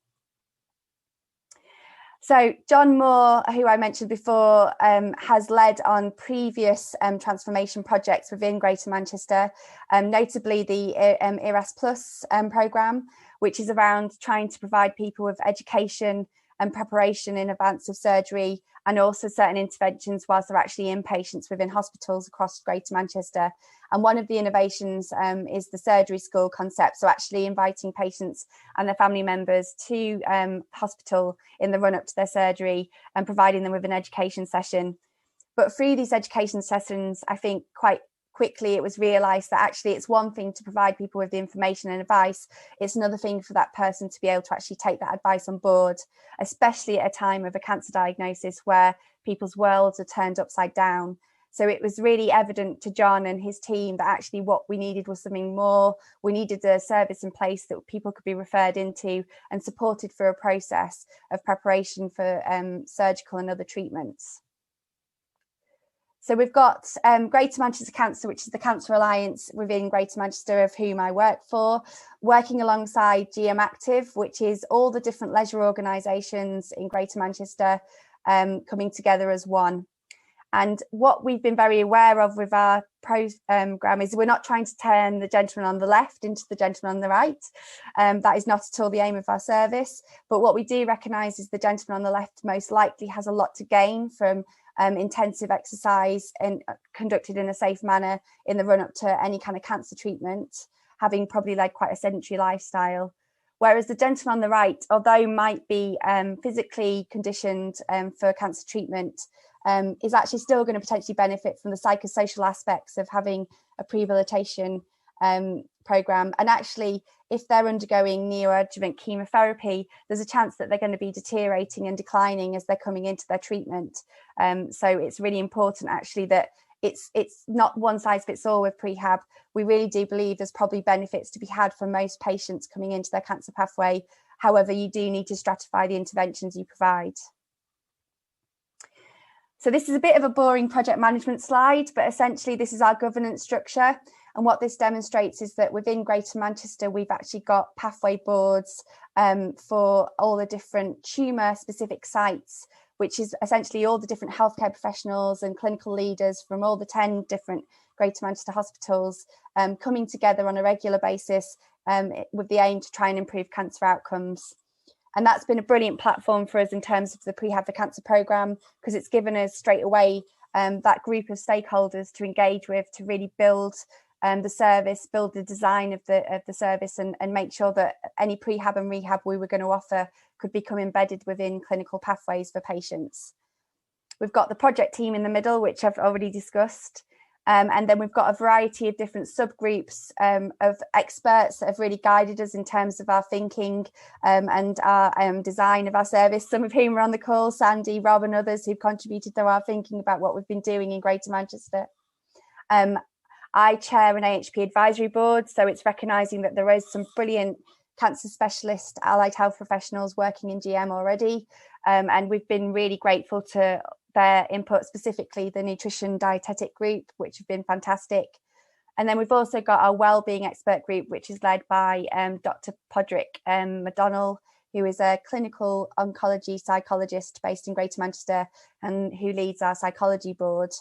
So John Moore, who I mentioned before, has led on previous transformation projects within Greater Manchester, notably the ERAS Plus programme, which is around trying to provide people with education and preparation in advance of surgery, and also certain interventions whilst they're actually inpatients within hospitals across Greater Manchester. And one of the innovations is the surgery school concept, so actually inviting patients and their family members to hospital in the run-up to their surgery and providing them with an education session. But through these education sessions, I think quite quickly it was realised that actually it's one thing to provide people with the information and advice, it's another thing for that person to be able to actually take that advice on board, especially at a time of a cancer diagnosis where people's worlds are turned upside down. So it was really evident to John and his team that actually what we needed was something more. We needed a service in place that people could be referred into and supported through a process of preparation for surgical and other treatments. So we've got Greater Manchester Cancer, which is the Cancer Alliance within Greater Manchester, of whom I work for, working alongside GM Active, which is all the different leisure organisations in Greater Manchester coming together as one. And what we've been very aware of with our programme is we're not trying to turn the gentleman on the left into the gentleman on the right. That is not at all the aim of our service. But what we do recognise is the gentleman on the left most likely has a lot to gain from intensive exercise and conducted in a safe manner in the run-up to any kind of cancer treatment, having probably led quite a sedentary lifestyle. Whereas the gentleman on the right, although might be physically conditioned for cancer treatment, is actually still going to potentially benefit from the psychosocial aspects of having a prehabilitation program. And actually, if they're undergoing neoadjuvant chemotherapy, there's a chance that they're going to be deteriorating and declining as they're coming into their treatment. So it's really important actually that it's not one size fits all with prehab. We really do believe there's probably benefits to be had for most patients coming into their cancer pathway. However, you do need to stratify the interventions you provide. So this is a bit of a boring project management slide, but essentially this is our governance structure. And what this demonstrates is that within Greater Manchester, we've actually got pathway boards for all the different tumour specific sites, which is essentially all the different healthcare professionals and clinical leaders from all the 10 different Greater Manchester hospitals coming together on a regular basis with the aim to try and improve cancer outcomes. And that's been a brilliant platform for us in terms of the Prehab for Cancer programme, because it's given us straight away that group of stakeholders to engage with, to really build the service, build the design of the service, and make sure that any prehab and rehab we were going to offer could become embedded within clinical pathways for patients. We've got the project team in the middle, which I've already discussed. And then we've got a variety of different subgroups of experts that have really guided us in terms of our thinking and our design of our service, some of whom are on the call, Sandy, Rob and others who've contributed to our thinking about what we've been doing in Greater Manchester. I chair an AHP advisory board, so it's recognising that there is some brilliant cancer specialist allied health professionals working in GM already, and we've been really grateful to their input, specifically the nutrition dietetic group, which have been fantastic. And then we've also got our wellbeing expert group, which is led by Dr. Podrick McDonnell, who is a clinical oncology psychologist based in Greater Manchester and who leads our psychology board.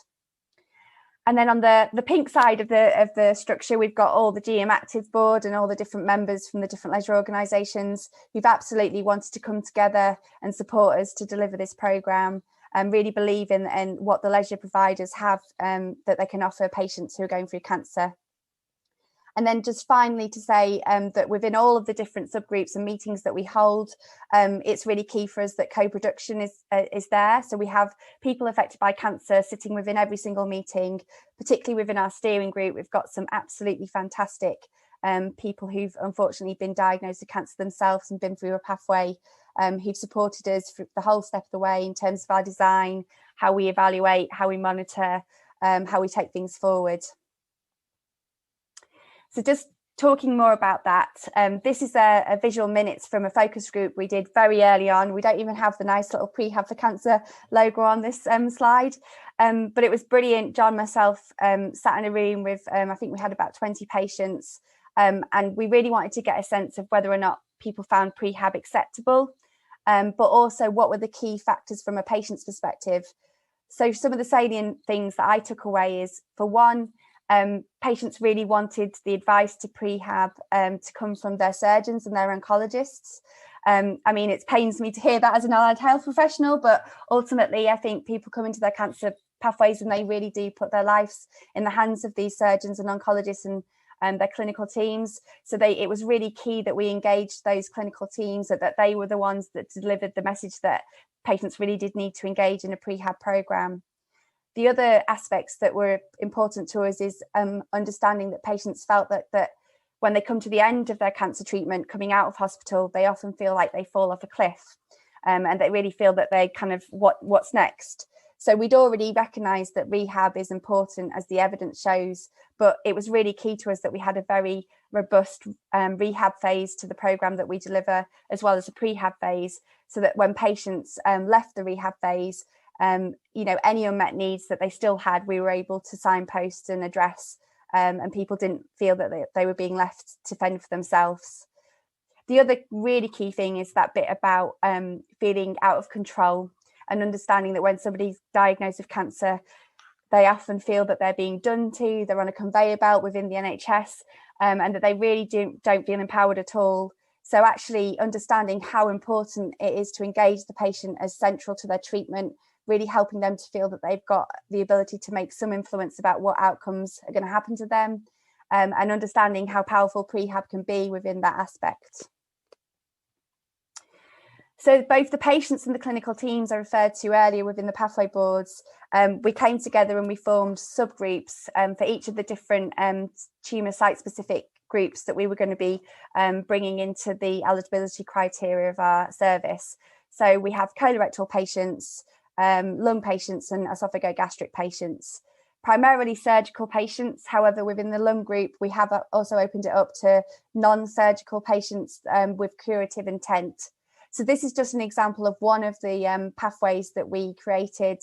And then on the pink side of the structure, we've got all the GM Active board and all the different members from the different leisure organisations who've absolutely wanted to come together and support us to deliver this programme and really believe in what the leisure providers have that they can offer patients who are going through cancer. And then just finally to say that within all of the different subgroups and meetings that we hold, it's really key for us that co-production is there. So we have people affected by cancer sitting within every single meeting, particularly within our steering group. We've got some absolutely fantastic people who've unfortunately been diagnosed with cancer themselves and been through a pathway, who've supported us for the whole step of the way in terms of our design, how we evaluate, how we monitor, how we take things forward. So just talking more about that, this is a visual minutes from a focus group we did very early on. We don't even have the nice little Prehab for Cancer logo on this slide, but it was brilliant. John, myself sat in a room with, I think we had about 20 patients, and we really wanted to get a sense of whether or not people found Prehab acceptable, but also what were the key factors from a patient's perspective. So some of the salient things that I took away is, for one, patients really wanted the advice to prehab to come from their surgeons and their oncologists. I mean, it pains me to hear that as an allied health professional, but ultimately I think people come into their cancer pathways and they really do put their lives in the hands of these surgeons and oncologists and their clinical teams. So it was really key that we engaged those clinical teams, that they were the ones that delivered the message that patients really did need to engage in a prehab programme. The other aspects that were important to us is understanding that patients felt that when they come to the end of their cancer treatment, coming out of hospital, they often feel like they fall off a cliff, and they really feel that they kind of, what's next? So we'd already recognised that rehab is important, as the evidence shows, but it was really key to us that we had a very robust rehab phase to the programme that we deliver, as well as a prehab phase, so that when patients left the rehab phase, any unmet needs that they still had, we were able to signpost and address, and people didn't feel that they were being left to fend for themselves. The other really key thing is that bit about feeling out of control and understanding that when somebody's diagnosed with cancer, they often feel that they're being done to, they're on a conveyor belt within the NHS, and that they really don't feel empowered at all. So actually understanding how important it is to engage the patient as central to their treatment, really helping them to feel that they've got the ability to make some influence about what outcomes are going to happen to them, and understanding how powerful prehab can be within that aspect. So both the patients and the clinical teams I referred to earlier within the pathway boards, we came together and we formed subgroups for each of the different tumour site specific groups that we were going to be bringing into the eligibility criteria of our service. So we have colorectal patients, lung patients and esophagogastric patients, primarily surgical patients. However, within the lung group, we have also opened it up to non-surgical patients with curative intent. So this is just an example of one of the pathways that we created,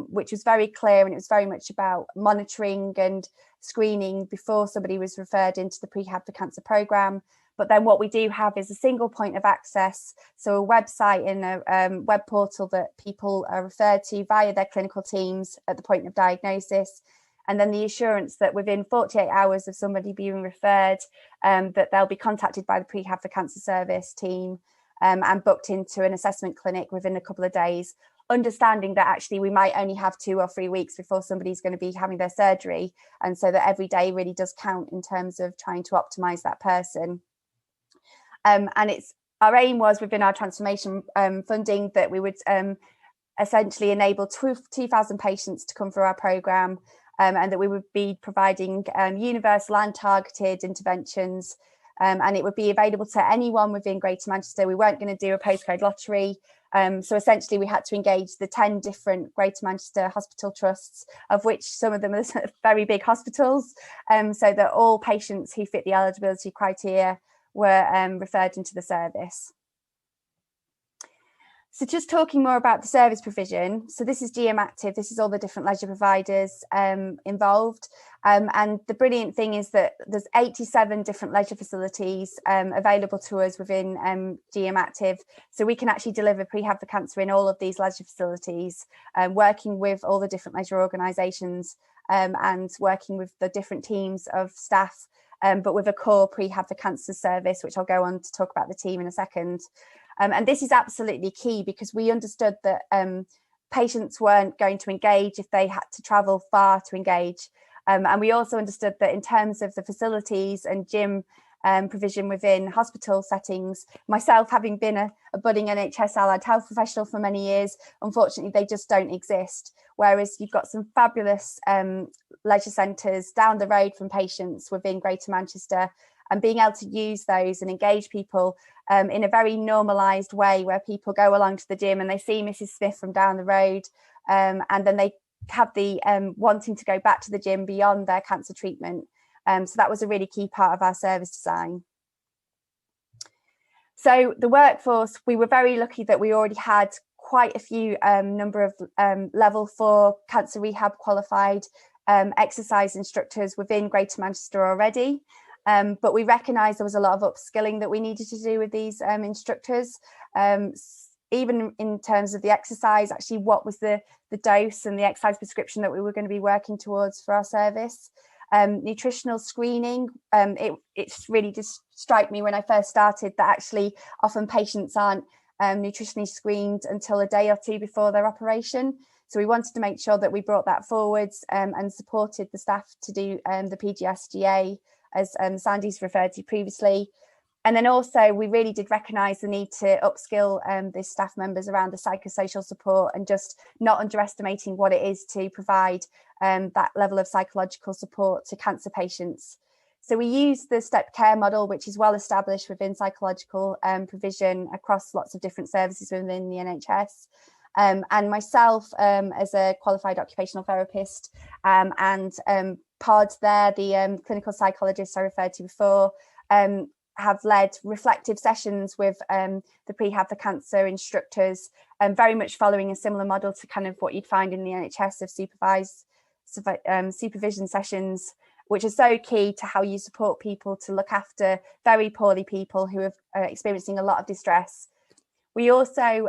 which was very clear, and it was very much about monitoring and screening before somebody was referred into the Prehab for Cancer programme. But then what we do have is a single point of access, so a website and a web portal that people are referred to via their clinical teams at the point of diagnosis, and then the assurance that within 48 hours of somebody being referred, that they'll be contacted by the Prehab for Cancer service team and booked into an assessment clinic within a couple of days, understanding that actually we might only have 2 or 3 weeks before somebody's going to be having their surgery, and so that every day really does count in terms of trying to optimise that person. And our aim was within our transformation funding that we would essentially enable 2,000 patients to come through our programme, and that we would be providing universal and targeted interventions, and it would be available to anyone within Greater Manchester. We weren't going to do a postcode lottery. So essentially we had to engage the 10 different Greater Manchester hospital trusts, of which some of them are very big hospitals, so that all patients who fit the eligibility criteria were referred into the service. So just talking more about the service provision. So this is GM Active. This is all the different leisure providers involved. And the brilliant thing is that there's 87 different leisure facilities available to us within GM Active. So we can actually deliver Prehab for Cancer in all of these leisure facilities, working with all the different leisure organisations and working with the different teams of staff, but with a core Prehab for Cancer service, which I'll go on to talk about the team in a second. And this is absolutely key because we understood that patients weren't going to engage if they had to travel far to engage. And we also understood that in terms of the facilities and gym provision within hospital settings, myself having been a budding NHS allied health professional for many years, unfortunately, they just don't exist. Whereas you've got some fabulous leisure centres down the road from patients within Greater Manchester, and being able to use those and engage people in a very normalised way, where people go along to the gym and they see Mrs. Smith from down the road, and then they have the wanting to go back to the gym beyond their cancer treatment. So that was a really key part of our service design. So the workforce, we were very lucky that we already had quite a few number of level 4 cancer rehab qualified exercise instructors within Greater Manchester already. But we recognised there was a lot of upskilling that we needed to do with these instructors, even in terms of the exercise, actually what was the dose and the exercise prescription that we were going to be working towards for our service. Nutritional screening, it's really just struck me when I first started that actually often patients aren't nutritionally screened until a day or two before their operation. So we wanted to make sure that we brought that forwards and supported the staff to do the PGSGA, as Sandy's referred to previously. And then also we really did recognise the need to upskill the staff members around the psychosocial support, and just not underestimating what it is to provide that level of psychological support to cancer patients. So we use the step care model, which is well established within psychological provision across lots of different services within the NHS. And myself as a qualified occupational therapist and Pod there, the clinical psychologist I referred to before, have led reflective sessions with the Prehab for Cancer instructors, very much following a similar model to kind of what you'd find in the NHS of supervision sessions, which are so key to how you support people to look after very poorly people who are experiencing a lot of distress. We also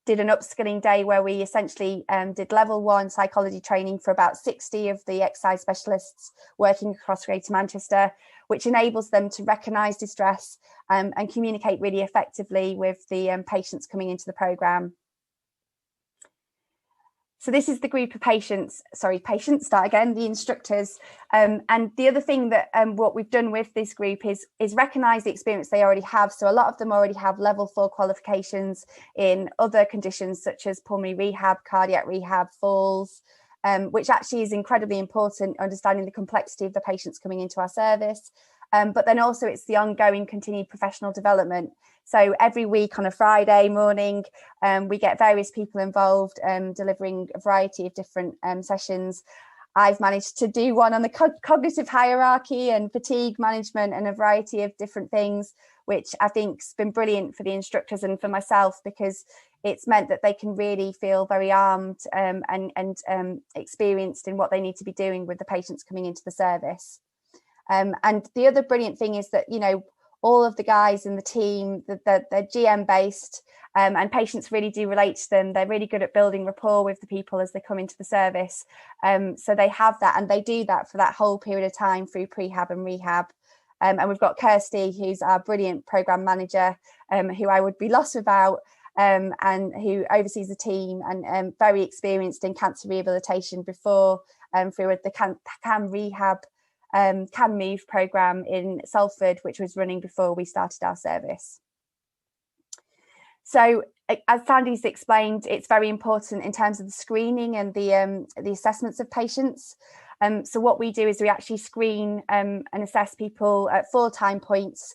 did an upskilling day where we essentially did level 1 psychology training for about 60 of the exercise specialists working across Greater Manchester, which enables them to recognise distress and communicate really effectively with the patients coming into the programme. So this is the group of the instructors. And the other thing that what we've done with this group is recognise the experience they already have. So a lot of them already have level 4 qualifications in other conditions such as pulmonary rehab, cardiac rehab, falls, which actually is incredibly important, understanding the complexity of the patients coming into our service. But then also it's the ongoing continued professional development. So every week on a Friday morning, we get various people involved, delivering a variety of different sessions. I've managed to do one on the cognitive hierarchy and fatigue management and a variety of different things, which I think's been brilliant for the instructors and for myself, because it's meant that they can really feel very armed and experienced in what they need to be doing with the patients coming into the service. And the other brilliant thing is that, you know, all of the guys in the team, they're GM based, and patients really do relate to them. They're really good at building rapport with the people as they come into the service. So they have that, and they do that for that whole period of time through prehab and rehab. And we've got Kirsty, who's our brilliant program manager, who I would be lost without, and who oversees the team, and very experienced in cancer rehabilitation before, through the CAM Rehab Can Move programme in Salford, which was running before we started our service. So as Sandy's explained, it's very important in terms of the screening and the assessments of patients. So what we do is we actually screen and assess people at 4 time points.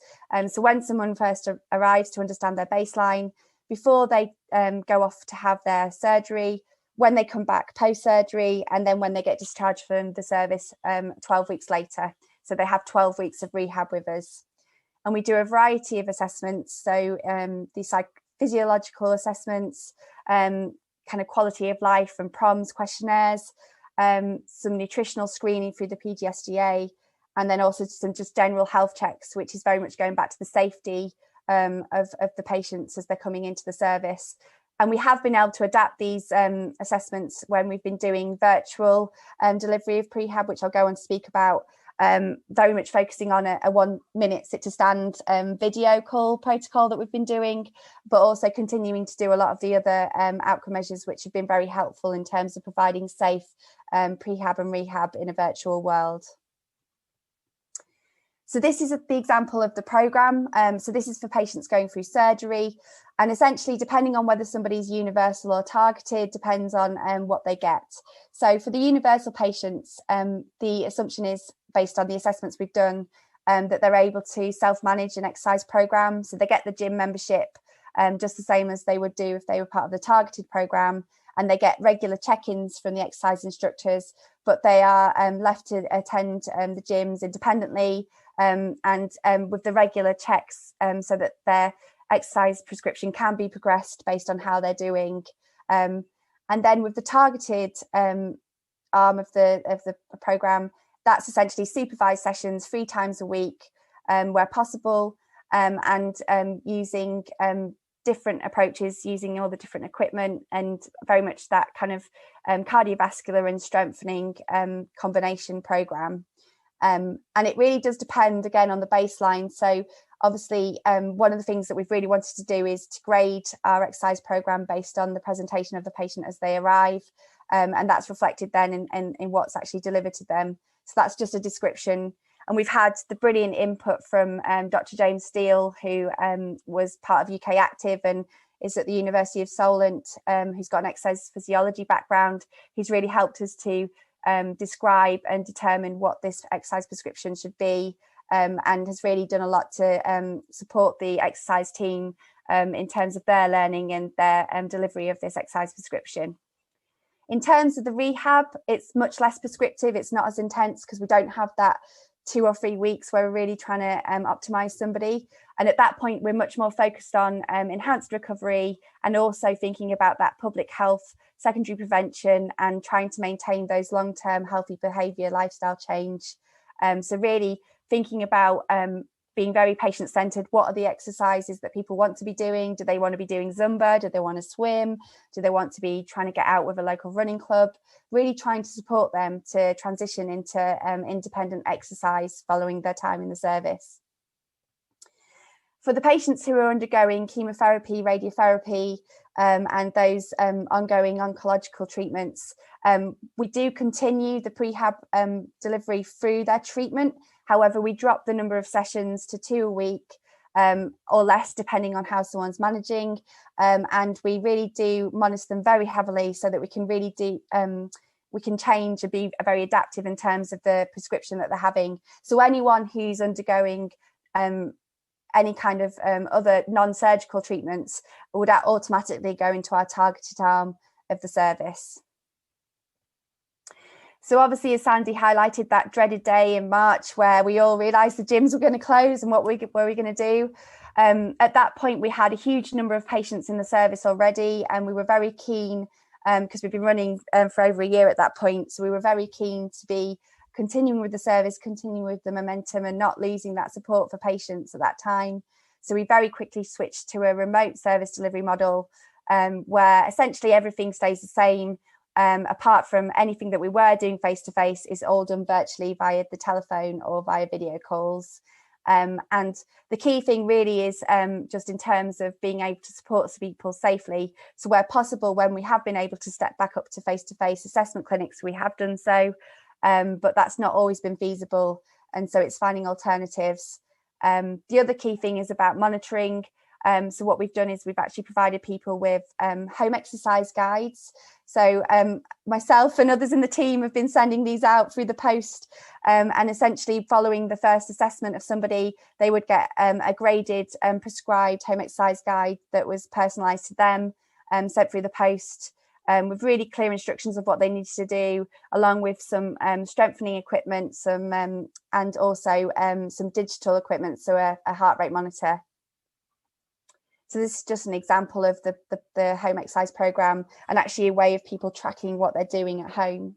So when someone first arrives, to understand their baseline, before they go off to have their surgery, when they come back post-surgery, and then when they get discharged from the service 12 weeks later. So they have 12 weeks of rehab with us. And we do a variety of assessments. So the physiological assessments, kind of quality of life and PROMS questionnaires, some nutritional screening through the PGSGA, and then also some just general health checks, which is very much going back to the safety of the patients as they're coming into the service. And we have been able to adapt these assessments when we've been doing virtual delivery of prehab, which I'll go on to speak about, very much focusing on a 1 minute sit to stand video call protocol that we've been doing, but also continuing to do a lot of the other outcome measures, which have been very helpful in terms of providing safe prehab and rehab in a virtual world. So this is the example of the programme. So this is for patients going through surgery, and essentially depending on whether somebody's universal or targeted depends on what they get. So for the universal patients, the assumption is, based on the assessments we've done, that they're able to self-manage an exercise programme. So they get the gym membership just the same as they would do if they were part of the targeted programme, and they get regular check-ins from the exercise instructors, but they are left to attend the gyms independently, and with the regular checks, so that their exercise prescription can be progressed based on how they're doing. And then with the targeted arm of the programme, that's essentially supervised sessions 3 times a week where possible, and using different approaches, using all the different equipment, and very much that kind of cardiovascular and strengthening combination programme. And it really does depend again on the baseline. So obviously one of the things that we've really wanted to do is to grade our exercise programme based on the presentation of the patient as they arrive, and that's reflected then in what's actually delivered to them. So that's just a description. And we've had the brilliant input from Dr. James Steele, who was part of UK Active and is at the University of Solent, who's got an exercise physiology background. He's really helped us to describe and determine what this exercise prescription should be, and has really done a lot to support the exercise team in terms of their learning and their delivery of this exercise prescription. In terms of the rehab, it's much less prescriptive. It's not as intense because we don't have that 2 or 3 weeks where we're really trying to optimize somebody. And at that point, we're much more focused on enhanced recovery, and also thinking about that public health, secondary prevention, and trying to maintain those long-term healthy behavior, lifestyle change. So really thinking about being very patient-centered. What are the exercises that people want to be doing? Do they want to be doing Zumba? Do they want to swim? Do they want to be trying to get out with a local running club? Really trying to support them to transition into independent exercise following their time in the service. For the patients who are undergoing chemotherapy, radiotherapy, and those ongoing oncological treatments, we do continue the prehab delivery through their treatment. However, we drop the number of sessions to 2 a week or less, depending on how someone's managing. And we really do monitor them very heavily so that we can really we can change and be very adaptive in terms of the prescription that they're having. So anyone who's undergoing any kind of other non-surgical treatments would automatically go into our targeted arm of the service. So obviously, as Sandy highlighted, that dreaded day in March where we all realised the gyms were going to close and what were we going to do. At that point, we had a huge number of patients in the service already, and we were very keen, because we've been running for over a year at that point, so we were very keen to be continuing with the service, continuing with the momentum and not losing that support for patients at that time. So we very quickly switched to a remote service delivery model where essentially everything stays the same, apart from anything that we were doing face-to-face is all done virtually via the telephone or via video calls. And the key thing really is just in terms of being able to support people safely. So where possible, when we have been able to step back up to face-to-face assessment clinics, we have done so. But that's not always been feasible, and so it's finding alternatives. The other key thing is about monitoring. So what we've done is we've actually provided people with home exercise guides. So myself and others in the team have been sending these out through the post, and essentially following the first assessment of somebody, they would get a graded prescribed home exercise guide that was personalised to them, sent through the post. With really clear instructions of what they needed to do, along with some strengthening equipment, and also some digital equipment, so a heart rate monitor. So this is just an example of the home exercise program, and actually a way of people tracking what they're doing at home.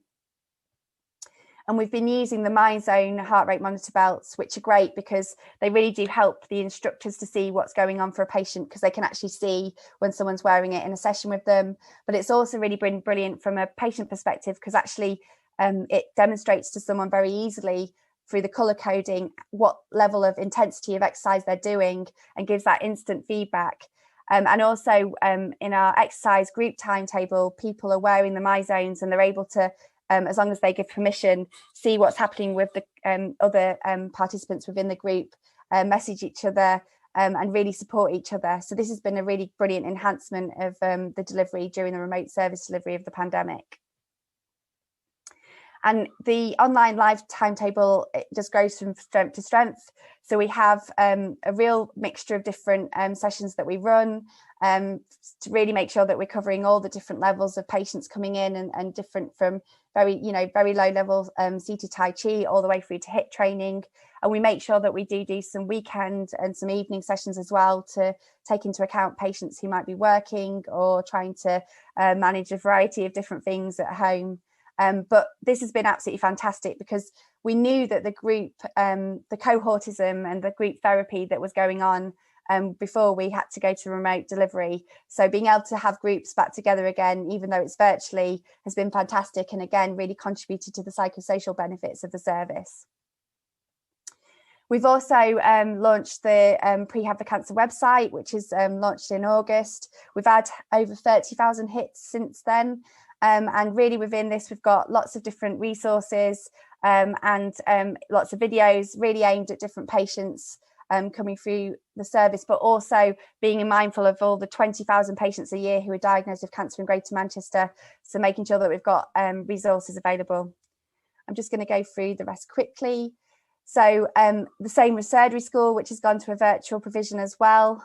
And we've been using the MyZone heart rate monitor belts, which are great because they really do help the instructors to see what's going on for a patient, because they can actually see when someone's wearing it in a session with them. But it's also really been brilliant from a patient perspective, because actually it demonstrates to someone very easily through the colour coding what level of intensity of exercise they're doing, and gives that instant feedback. And also in our exercise group timetable, people are wearing the MyZones and they're able to, as long as they give permission, see what's happening with the other participants within the group, message each other, and really support each other. So this has been a really brilliant enhancement of the delivery during the remote service delivery of the pandemic. And the online live timetable, it just goes from strength to strength. So we have a real mixture of different sessions that we run to really make sure that we're covering all the different levels of patients coming in, and different from very low level seated Tai Chi all the way through to HIIT training. And we make sure that we do some weekend and some evening sessions as well, to take into account patients who might be working or trying to manage a variety of different things at home. But this has been absolutely fantastic, because we knew that the group, the cohortism and the group therapy that was going on before we had to go to remote delivery. So being able to have groups back together again, even though it's virtually, has been fantastic, and again, really contributed to the psychosocial benefits of the service. We've also launched the Prehab for Cancer website, which is launched in August. We've had over 30,000 hits since then. And really within this, we've got lots of different resources and lots of videos really aimed at different patients coming through the service, but also being mindful of all the 20,000 patients a year who are diagnosed with cancer in Greater Manchester. So making sure that we've got resources available. I'm just going to go through the rest quickly. So the same with Surgery School, which has gone to a virtual provision as well.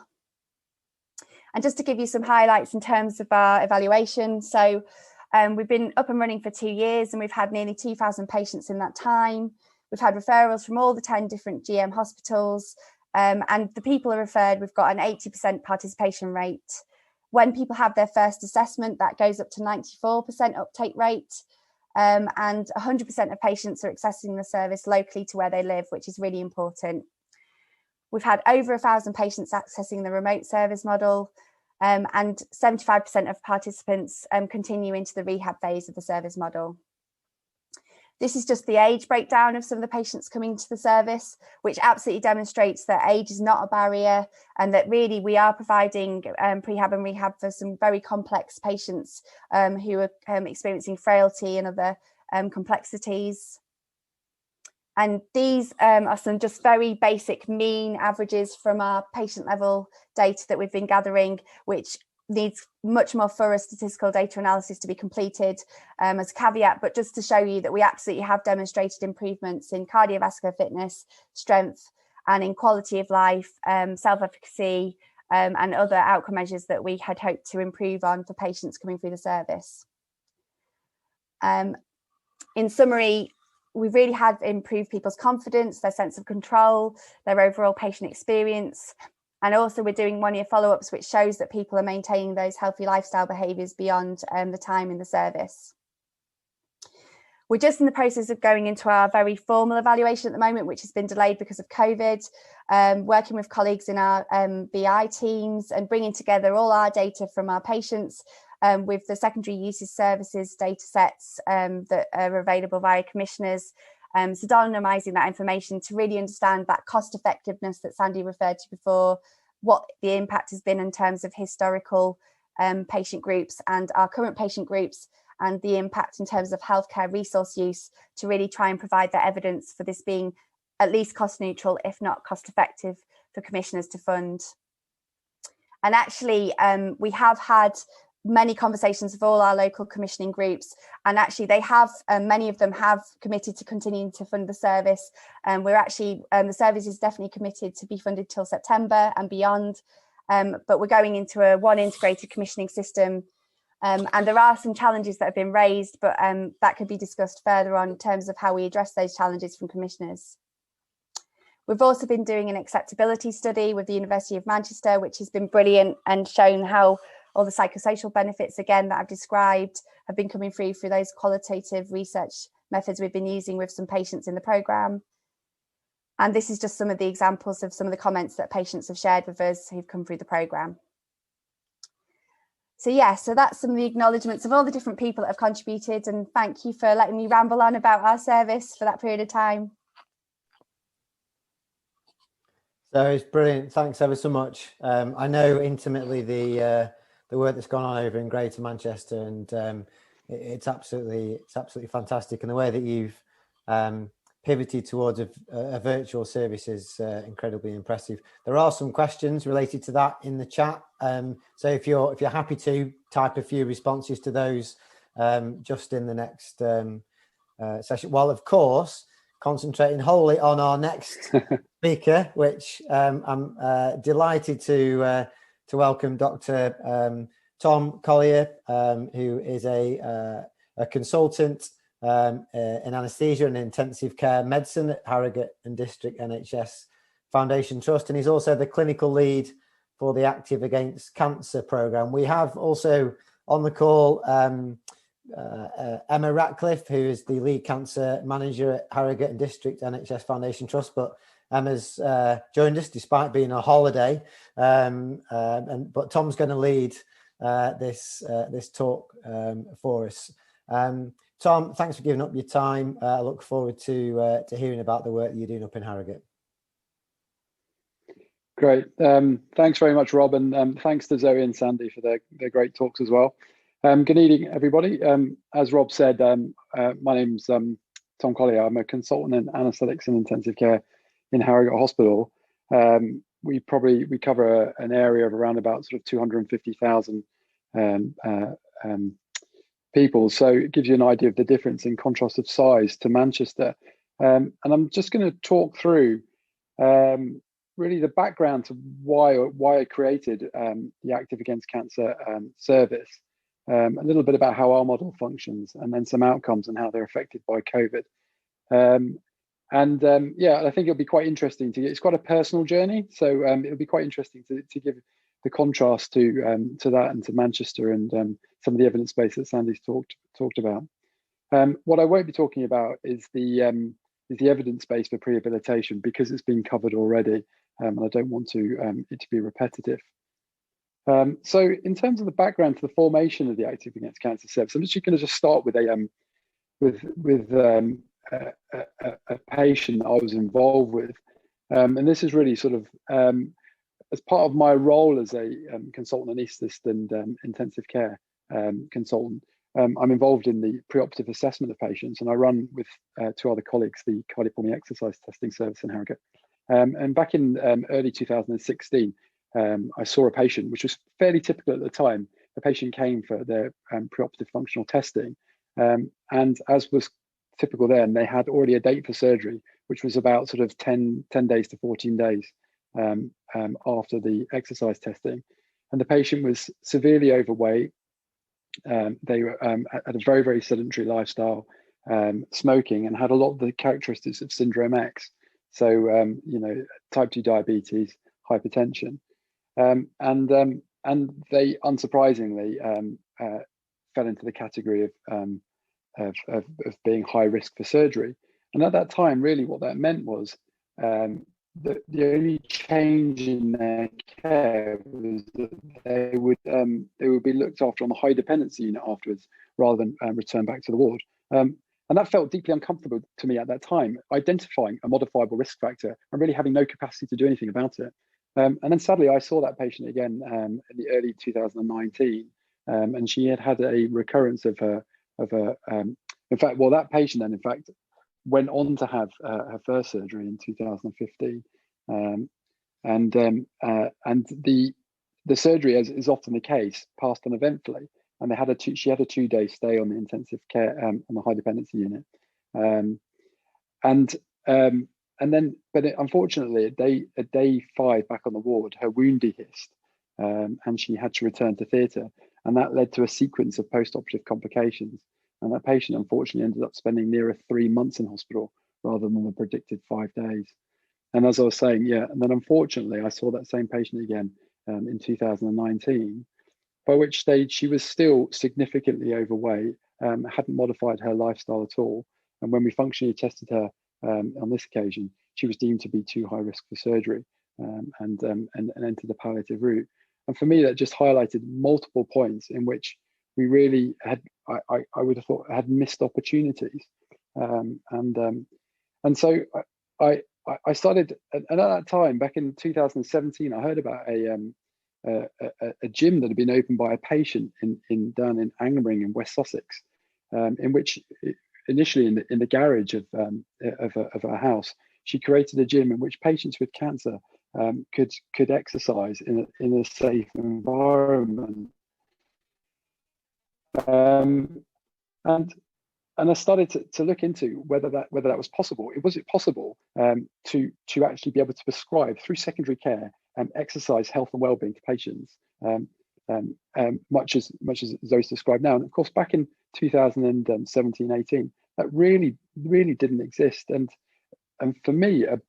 And just to give you some highlights in terms of our evaluation. So we've been up and running for 2 years, and we've had nearly 2,000 patients in that time. We've had referrals from all the 10 different GM hospitals, and the people are referred, we've got an 80% participation rate. When people have their first assessment, that goes up to 94% uptake rate, and 100% of patients are accessing the service locally to where they live, which is really important. We've had over 1,000 patients accessing the remote service model, and 75% of participants continue into the rehab phase of the service model. This is just the age breakdown of some of the patients coming to the service, which absolutely demonstrates that age is not a barrier, and that really we are providing prehab and rehab for some very complex patients who are experiencing frailty and other complexities. And these are some just very basic mean averages from our patient level data that we've been gathering, which needs much more thorough statistical data analysis to be completed as a caveat, but just to show you that we absolutely have demonstrated improvements in cardiovascular fitness, strength, and in quality of life, self-efficacy, and other outcome measures that we had hoped to improve on for patients coming through the service. In summary, we really have improved people's confidence, their sense of control, their overall patient experience. And also we're doing 1-year follow-ups, which shows that people are maintaining those healthy lifestyle behaviours beyond the time in the service. We're just in the process of going into our very formal evaluation at the moment, which has been delayed because of COVID, working with colleagues in our BI teams and bringing together all our data from our patients with the secondary uses services data sets that are available via commissioners, pseudonymising that information to really understand that cost effectiveness that Sandy referred to before, what the impact has been in terms of historical patient groups and our current patient groups, and the impact in terms of healthcare resource use, to really try and provide that evidence for this being at least cost neutral, if not cost effective, for commissioners to fund. And actually, we have had many conversations with all our local commissioning groups, and actually they have, many of them have committed to continuing to fund the service. And we're actually, the service is definitely committed to be funded till September and beyond. But we're going into a one integrated commissioning system. And there are some challenges that have been raised, but that could be discussed further on in terms of how we address those challenges from commissioners. We've also been doing an acceptability study with the University of Manchester, which has been brilliant and shown how all the psychosocial benefits, again, that I've described have been coming through those qualitative research methods we've been using with some patients in the programme. And this is just some of the examples of some of the comments that patients have shared with us who've come through the programme. So yeah, so that's some of the acknowledgements of all the different people that have contributed, and thank you for letting me ramble on about our service for that period of time. So it's brilliant. Thanks ever so much. I know intimately the work that's gone on over in Greater Manchester, and it's absolutely fantastic. And the way that you've pivoted towards a virtual service is incredibly impressive. There are some questions related to that in the chat. So if you're happy to type a few responses to those just in the next session, while of course concentrating wholly on our next speaker, which I'm delighted to welcome Dr. Tom Collyer, who is a consultant in anaesthesia and intensive care medicine at Harrogate and District NHS Foundation Trust, and he's also the clinical lead for the Active Against Cancer programme. We have also on the call Emma Ratcliffe, who is the lead cancer manager at Harrogate and District NHS Foundation Trust, but Emma's joined us despite being on holiday, but Tom's going to lead this talk for us. Tom, thanks for giving up your time. I look forward to hearing about the work that you're doing up in Harrogate. Great. Thanks very much, Rob, and thanks to Zoe and Sandy for their great talks as well. Good evening, everybody. As Rob said, my name's Tom Collyer. I'm a consultant in anaesthetics and intensive care in Harrogate Hospital. We cover an area of around about sort of 250,000 people. So it gives you an idea of the difference in contrast of size to Manchester. And I'm just going to talk through really the background to why I created the Active Against Cancer service, a little bit about how our model functions, and then some outcomes and how they're affected by COVID. Yeah, I think it'll be quite interesting it's quite a personal journey. So it'll be quite interesting to give the contrast to that and to Manchester and some of the evidence base that Sandy's talked about. What I won't be talking about is the evidence base for prehabilitation, because it's been covered already, and I don't want it to be repetitive. So in terms of the background to the formation of the Active Against Cancer service, I'm actually going to just start with a patient that I was involved with, and this is really sort of as part of my role as a consultant anaesthetist and intensive care consultant. I'm involved in the preoperative assessment of patients, and I run with 2 other colleagues the cardiopulmonary exercise testing service in Harrogate. And back in early 2016, I saw a patient, which was fairly typical at the time. The patient came for their preoperative functional testing, and as was typical then, they had already a date for surgery, which was about sort of 10 days to 14 days after the exercise testing. And the patient was severely overweight. They were had a very, very sedentary lifestyle, smoking, and had a lot of the characteristics of syndrome X. So, you know, type 2 diabetes, hypertension, and they unsurprisingly fell into the category of being high risk for surgery. And at that time, really, what that meant was the only change in their care was that they would be looked after on the high dependency unit afterwards, rather than return back to the ward. And that felt deeply uncomfortable to me at that time, identifying a modifiable risk factor and really having no capacity to do anything about it. And then sadly, I saw that patient again in the early 2019, and she had a recurrence of in fact, well, that patient then, in fact, went on to have her first surgery in 2015, and the surgery, as is often the case, passed uneventfully, and they had she had a 2-day stay on the intensive care on the high dependency unit, and then, but unfortunately, at day 5 back on the ward, her wound dehisced, and she had to return to theatre, and that led to a sequence of post-operative complications. And that patient unfortunately ended up spending nearer 3 months in hospital rather than the predicted 5 days. And as I was saying, yeah, and then unfortunately, I saw that same patient again in 2019, by which stage she was still significantly overweight, hadn't modified her lifestyle at all. And when we functionally tested her on this occasion, she was deemed to be too high risk for surgery, and entered the palliative route. And for me, that just highlighted multiple points in which we really had, I would have thought, had missed opportunities. And so I started, and at that time, back in 2017, I heard about a gym that had been opened by a patient down in Angmering in West Sussex, in which initially in the garage of her house, she created a gym in which patients with cancer could exercise in a safe environment. And I started to look into whether that was possible. Was it possible to actually be able to prescribe through secondary care exercise, health and well-being to patients, much as Zoe's described now. And of course, back in 2017, 18, that really didn't exist. And for me, a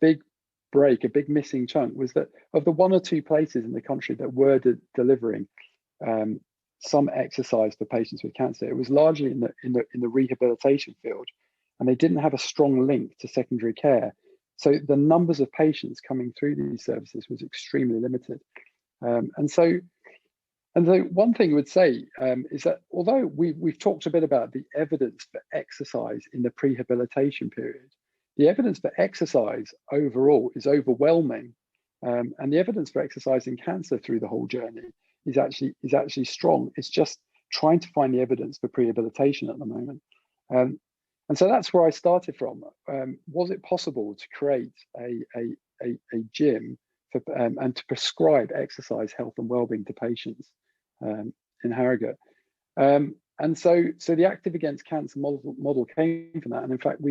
big break, a big missing chunk was that of the 1 or 2 places in the country that were delivering some exercise for patients with cancer, it was largely in the rehabilitation field, and they didn't have a strong link to secondary care. So the numbers of patients coming through these services was extremely limited. And so one thing I would say is that although we've talked a bit about the evidence for exercise in the prehabilitation period, the evidence for exercise overall is overwhelming, and the evidence for exercise in cancer through the whole journey is actually strong. It's just trying to find the evidence for prehabilitation at the moment. And so that's where I started from. Was it possible to create a gym for, and to prescribe exercise, health and wellbeing to patients in Harrogate? And so the Active Against Cancer model came from that. And in fact,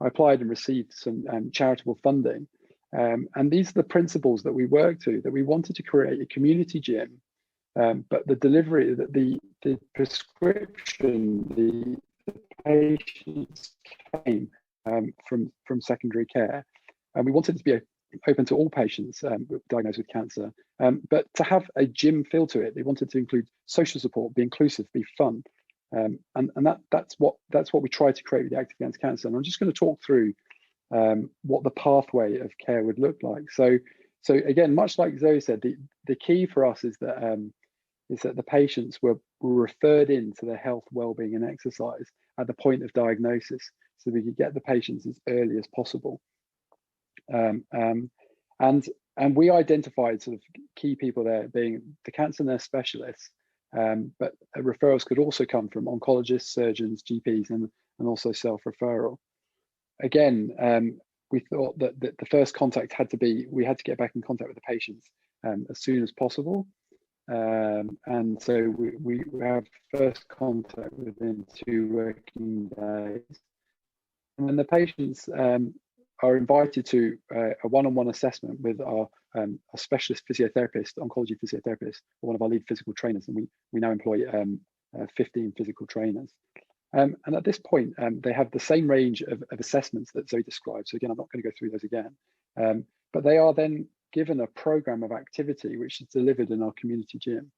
I applied and received some charitable funding. And these are the principles that we worked to, that we wanted to create a community gym, but the delivery, the prescription, the patients came from secondary care, and we wanted it to be open to all patients diagnosed with cancer, but to have a gym feel to it. They wanted to include social support, be inclusive, be fun, and that's what we tried to create with the Active Against Cancer. And I'm just going to talk through what the pathway of care would look like. So again, much like Zoe said, the key for us is that is that the patients were referred into their health, well-being and exercise at the point of diagnosis, so we could get the patients as early as possible. And we identified sort of key people there being the cancer nurse specialists, but referrals could also come from oncologists, surgeons, GPs, and also self-referral. Again, we thought that the first contact had to be, we had to get back in contact with the patients as soon as possible. And so we have first contact within 2 working days. And then the patients are invited to a one-on-one assessment with our specialist physiotherapist, oncology physiotherapist, or one of our lead physical trainers, and we now employ 15 physical trainers. And at this point, they have the same range of assessments that Zoe described. So again, I'm not going to go through those again, but they are then given a program of activity which is delivered in our community gym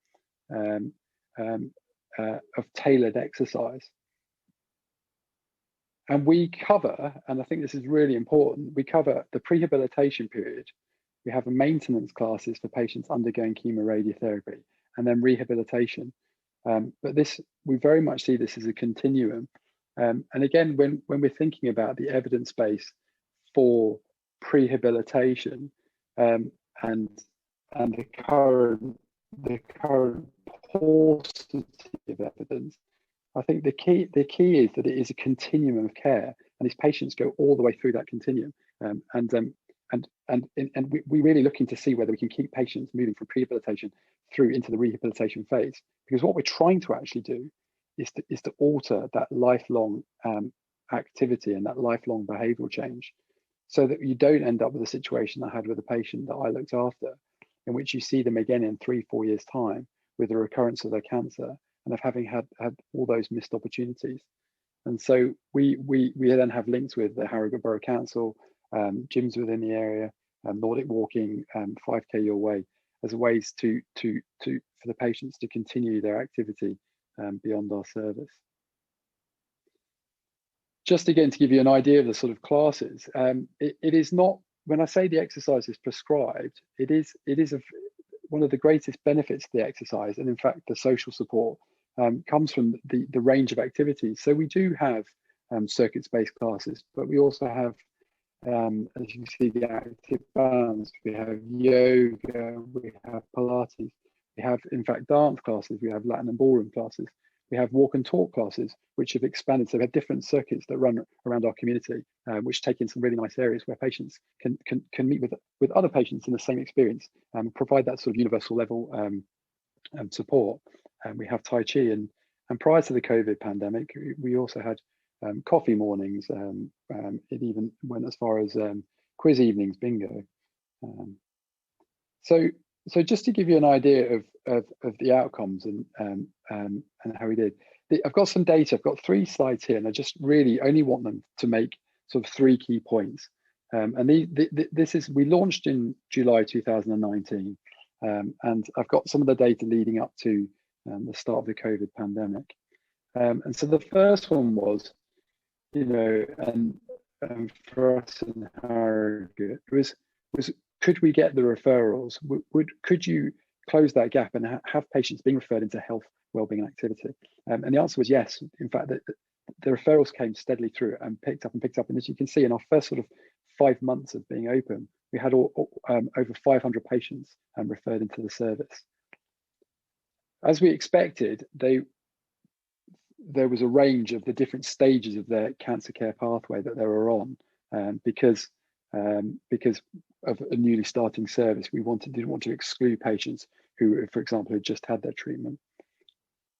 of tailored exercise. And we cover, and I think this is really important, we cover the prehabilitation period. We have a maintenance classes for patients undergoing chemoradiotherapy, and then rehabilitation. But this, we very much see this as a continuum. And again, when we're thinking about the evidence base for prehabilitation and the current paucity of evidence, I think the key is that it is a continuum of care, and these patients go all the way through that continuum. And we're really looking to see whether we can keep patients moving from prehabilitation through into the rehabilitation phase, because what we're trying to actually do is to alter that lifelong activity and that lifelong behavioural change, so that you don't end up with a situation I had with a patient that I looked after, in which you see them again in 3-4 years' time with a recurrence of their cancer, and of having had all those missed opportunities. And so we then have links with the Harrogate Borough Council, gyms within the area, Nordic Walking, 5K Your Way, as ways for the patients to continue their activity beyond our service. Just again to give you an idea of the sort of classes, it is not, when I say the exercise is prescribed, it is one of the greatest benefits of the exercise, and in fact the social support comes from the range of activities. So we do have circuits-based classes, but we also have, as you can see, the active balance, we have yoga, we have Pilates, we have in fact dance classes, we have Latin and ballroom classes, we have walk and talk classes, which have expanded. So we have different circuits that run around our community, which take in some really nice areas where patients can meet with other patients in the same experience and provide that sort of universal level support. And we have Tai Chi, and prior to the COVID pandemic, we also had coffee mornings. It even went as far as quiz evenings, bingo. So just to give you an idea of the outcomes and how we did, I've got some data. I've got 3 slides here, and I just really only want them to make sort of 3 key points. And this is, we launched in July 2019, and I've got some of the data leading up to the start of the COVID pandemic. And so the first one was, you know, and for us in Harrogate, was could we get the referrals? Could you close that gap and have patients being referred into health, wellbeing and activity? And the answer was yes. In fact, the referrals came steadily through and picked up. And as you can see, in our first sort of 5 months of being open, we had over 500 patients referred into the service. As we expected, there was a range of the different stages of their cancer care pathway that they were on, because of a newly starting service. We didn't want to exclude patients who, for example, had just had their treatment.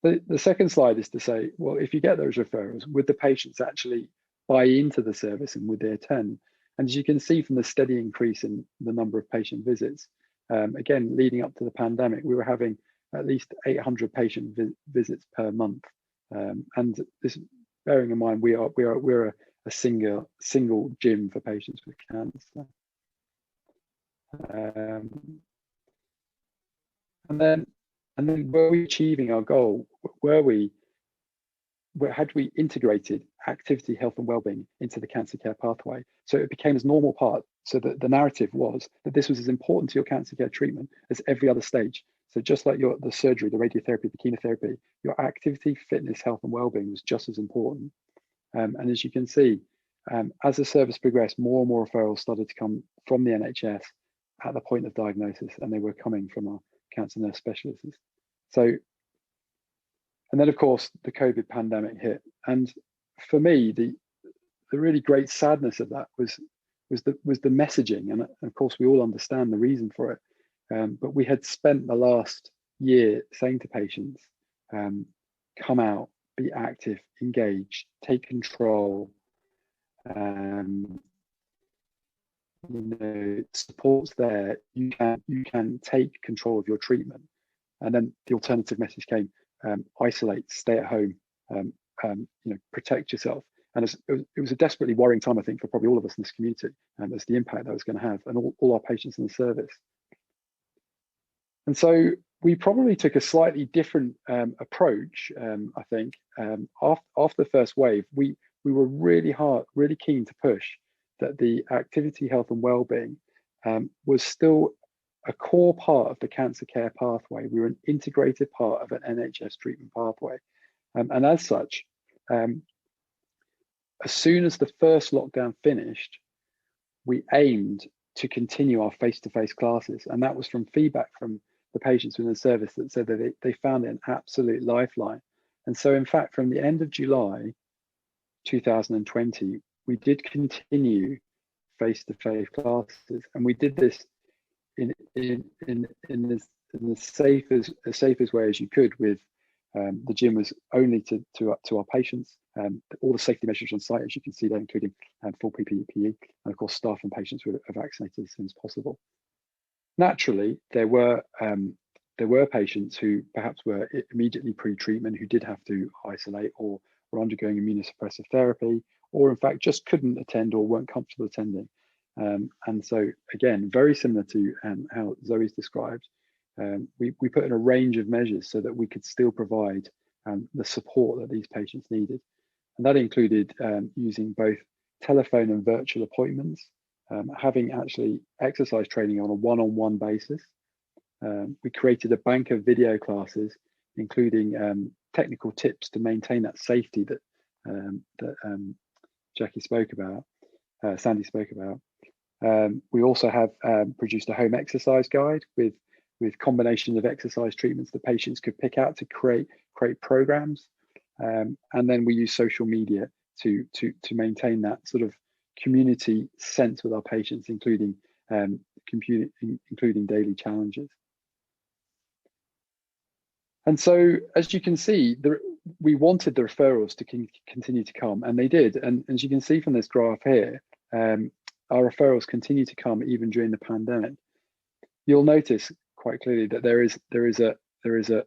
The second slide is to say, well, if you get those referrals, would the patients actually buy into the service and would they attend? And as you can see from the steady increase in the number of patient visits, again, leading up to the pandemic, we were having at least 800 patient visits per month. And this, bearing in mind, we're a single gym for patients with cancer. And then were we achieving our goal? Had we integrated activity, health and wellbeing into the cancer care pathway, so it became as normal part, so that the narrative was that this was as important to your cancer care treatment as every other stage. So just like the surgery, the radiotherapy, the chemotherapy, your activity, fitness, health and well-being was just as important. And as you can see, as the service progressed, more and more referrals started to come from the NHS at the point of diagnosis, and they were coming from our cancer nurse specialists. So, and then of course the COVID pandemic hit, and for me, the really great sadness of that was the messaging, and of course we all understand the reason for it. But we had spent the last year saying to patients, come out, be active, engage, take control. Support's there. You can take control of your treatment. And then the alternative message came: isolate, stay at home, protect yourself. And it was a desperately worrying time, I think, for probably all of us in this community, as the impact that was going to have, and all our patients in the service. And so we probably took a slightly different approach, I think. After the first wave, we were really keen to push that the activity, health and well-being was still a core part of the cancer care pathway. We were an integrated part of an NHS treatment pathway. And as such, as soon as the first lockdown finished, we aimed to continue our face-to-face classes. And that was from feedback from the patients within the service that said that they found it an absolute lifeline. And so in fact, from the end of July 2020, we did continue face-to-face classes, and we did this in the safest way as you could. With the gym was only to our patients, all the safety measures on site, as you can see there, including full PPE, and of course staff and patients were vaccinated as soon as possible. Naturally, there were patients who perhaps were immediately pre-treatment who did have to isolate, or were undergoing immunosuppressive therapy, or in fact just couldn't attend or weren't comfortable attending. And so again, very similar to how Zoe's described, we put in a range of measures so that we could still provide the support that these patients needed. And that included using both telephone and virtual appointments, having actually exercise training on a one-on-one basis. We created a bank of video classes, including technical tips to maintain that safety that Jackie spoke about, Sandy spoke about. We also have produced a home exercise guide with combinations of exercise treatments that patients could pick out to create programs. And then we use social media to maintain that sort of community sense with our patients, including daily challenges. And so, as you can see, we wanted the referrals to continue to come, and they did. And as you can see from this graph here, our referrals continue to come even during the pandemic. You'll notice quite clearly that there is a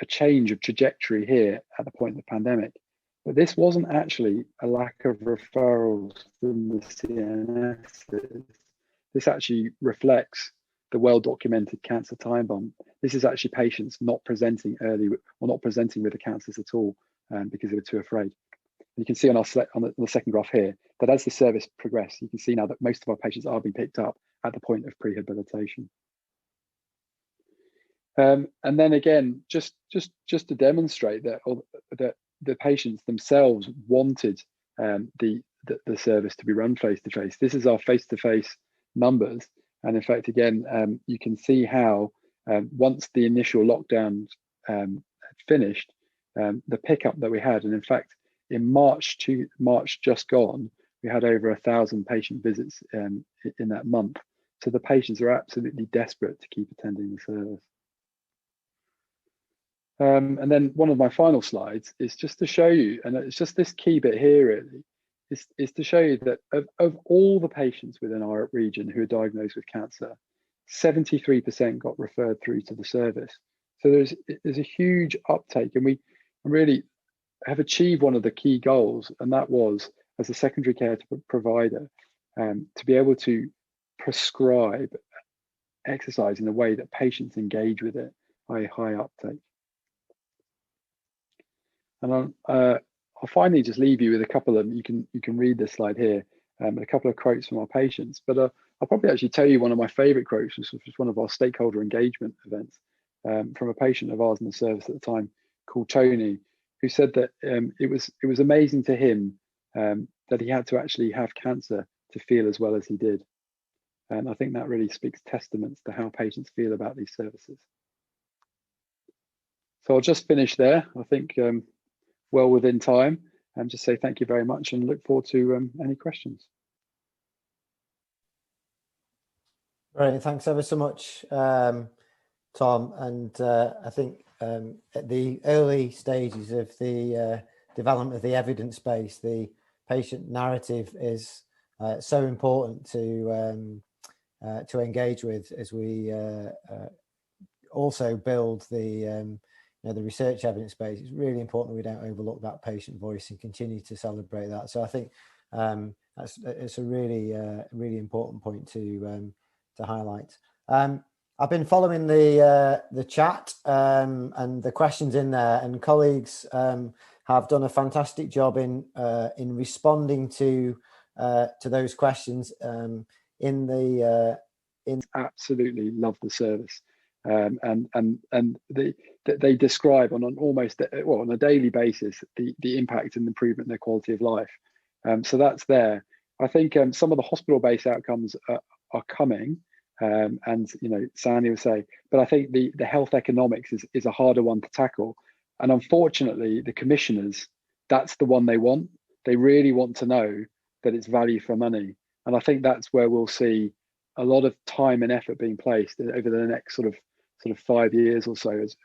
change of trajectory here at the point of the pandemic. But this wasn't actually a lack of referrals from the CNS. This actually reflects the well-documented cancer time bomb. This is actually patients not presenting early, or not presenting with the cancers at all, because they were too afraid. You can see on the second graph here that as the service progressed, you can see now that most of our patients are being picked up at the point of prehabilitation. And then again, just to demonstrate that the patients themselves wanted the service to be run face-to-face. This is our face-to-face numbers. And in fact, again, you can see how once the initial lockdown finished, the pickup that we had, and in fact, in March just gone, we had over 1,000 patient visits in that month. So the patients are absolutely desperate to keep attending the service. And then one of my final slides is just to show you, and it's just this key bit here really, is to show you that of all the patients within our region who are diagnosed with cancer, 73% got referred through to the service. So there's a huge uptake, and we really have achieved one of the key goals, and that was, as a secondary care provider, to be able to prescribe exercise in a way that patients engage with it by high uptake. And I'll finally just leave you with a couple of, you can read this slide here, and a couple of quotes from our patients. But I'll probably actually tell you one of my favourite quotes, which was one of our stakeholder engagement events, from a patient of ours in the service at the time called Tony, who said that it was amazing to him that he had to actually have cancer to feel as well as he did. And I think that really speaks testaments to how patients feel about these services. So I'll just finish there, I think, well within time, and just say thank you very much and look forward to any questions. Right, thanks ever so much, Tom. And I think at the early stages of the development of the evidence base, the patient narrative is so important to engage with as we also build the the research evidence base. It's really important we don't overlook that patient voice and continue to celebrate that. So I think it's a really important point to highlight. I've been following the chat and the questions in there, and colleagues have done a fantastic job in responding to those questions. Absolutely love the service, and they describe on an almost on a daily basis the impact and improvement in their quality of life. So that's there. I think some of the hospital-based outcomes are coming, and Sandy will say, but I think the health economics is a harder one to tackle. And unfortunately, the commissioners, that's the one they want. They really want to know that it's value for money. And I think that's where we'll see a lot of time and effort being placed over the next sort of 5 years or so, as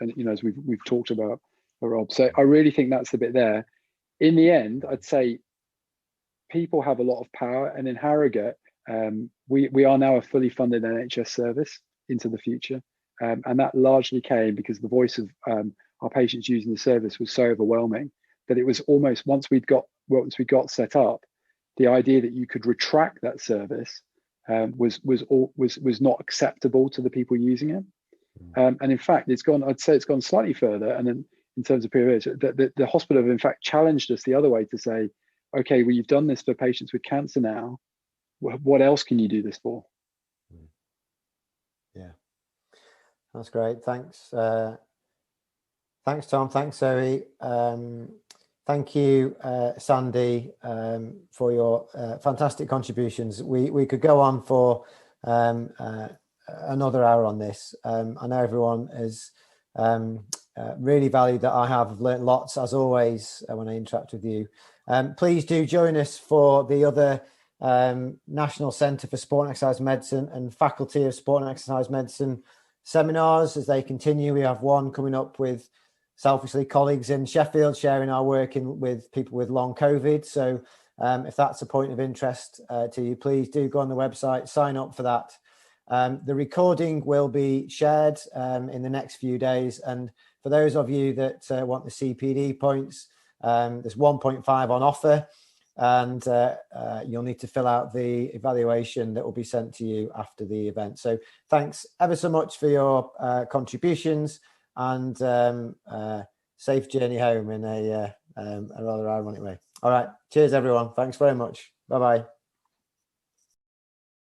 we've talked about, Rob. So I really think that's the bit there. In the end, I'd say people have a lot of power, and in Harrogate, we are now a fully funded NHS service into the future, and that largely came because the voice of our patients using the service was so overwhelming that it was almost once we got set up, the idea that you could retract that service was not acceptable to the people using it. And in fact, I'd say it's gone slightly further. And then in terms of periods, the hospital have in fact challenged us the other way to say, okay, well, you've done this for patients with cancer now. What else can you do this for? Yeah, that's great. Thanks. Thanks, Tom. Thanks, Zoe. Thank you, Sandy, for your fantastic contributions. We could go on for another hour on this. I know everyone is really valued that I have. I've learned lots, as always, when I interact with you. Please do join us for the other National Centre for Sport and Exercise Medicine and Faculty of Sport and Exercise Medicine seminars as they continue. We have one coming up with selfishly colleagues in Sheffield sharing our work with people with long COVID. So if that's a point of interest to you, please do go on the website, sign up for that. The recording will be shared in the next few days. And for those of you that want the CPD points, there's 1.5 on offer, and you'll need to fill out the evaluation that will be sent to you after the event. So thanks ever so much for your contributions, and safe journey home in a rather ironic way. All right. Cheers, everyone. Thanks very much. Bye-bye.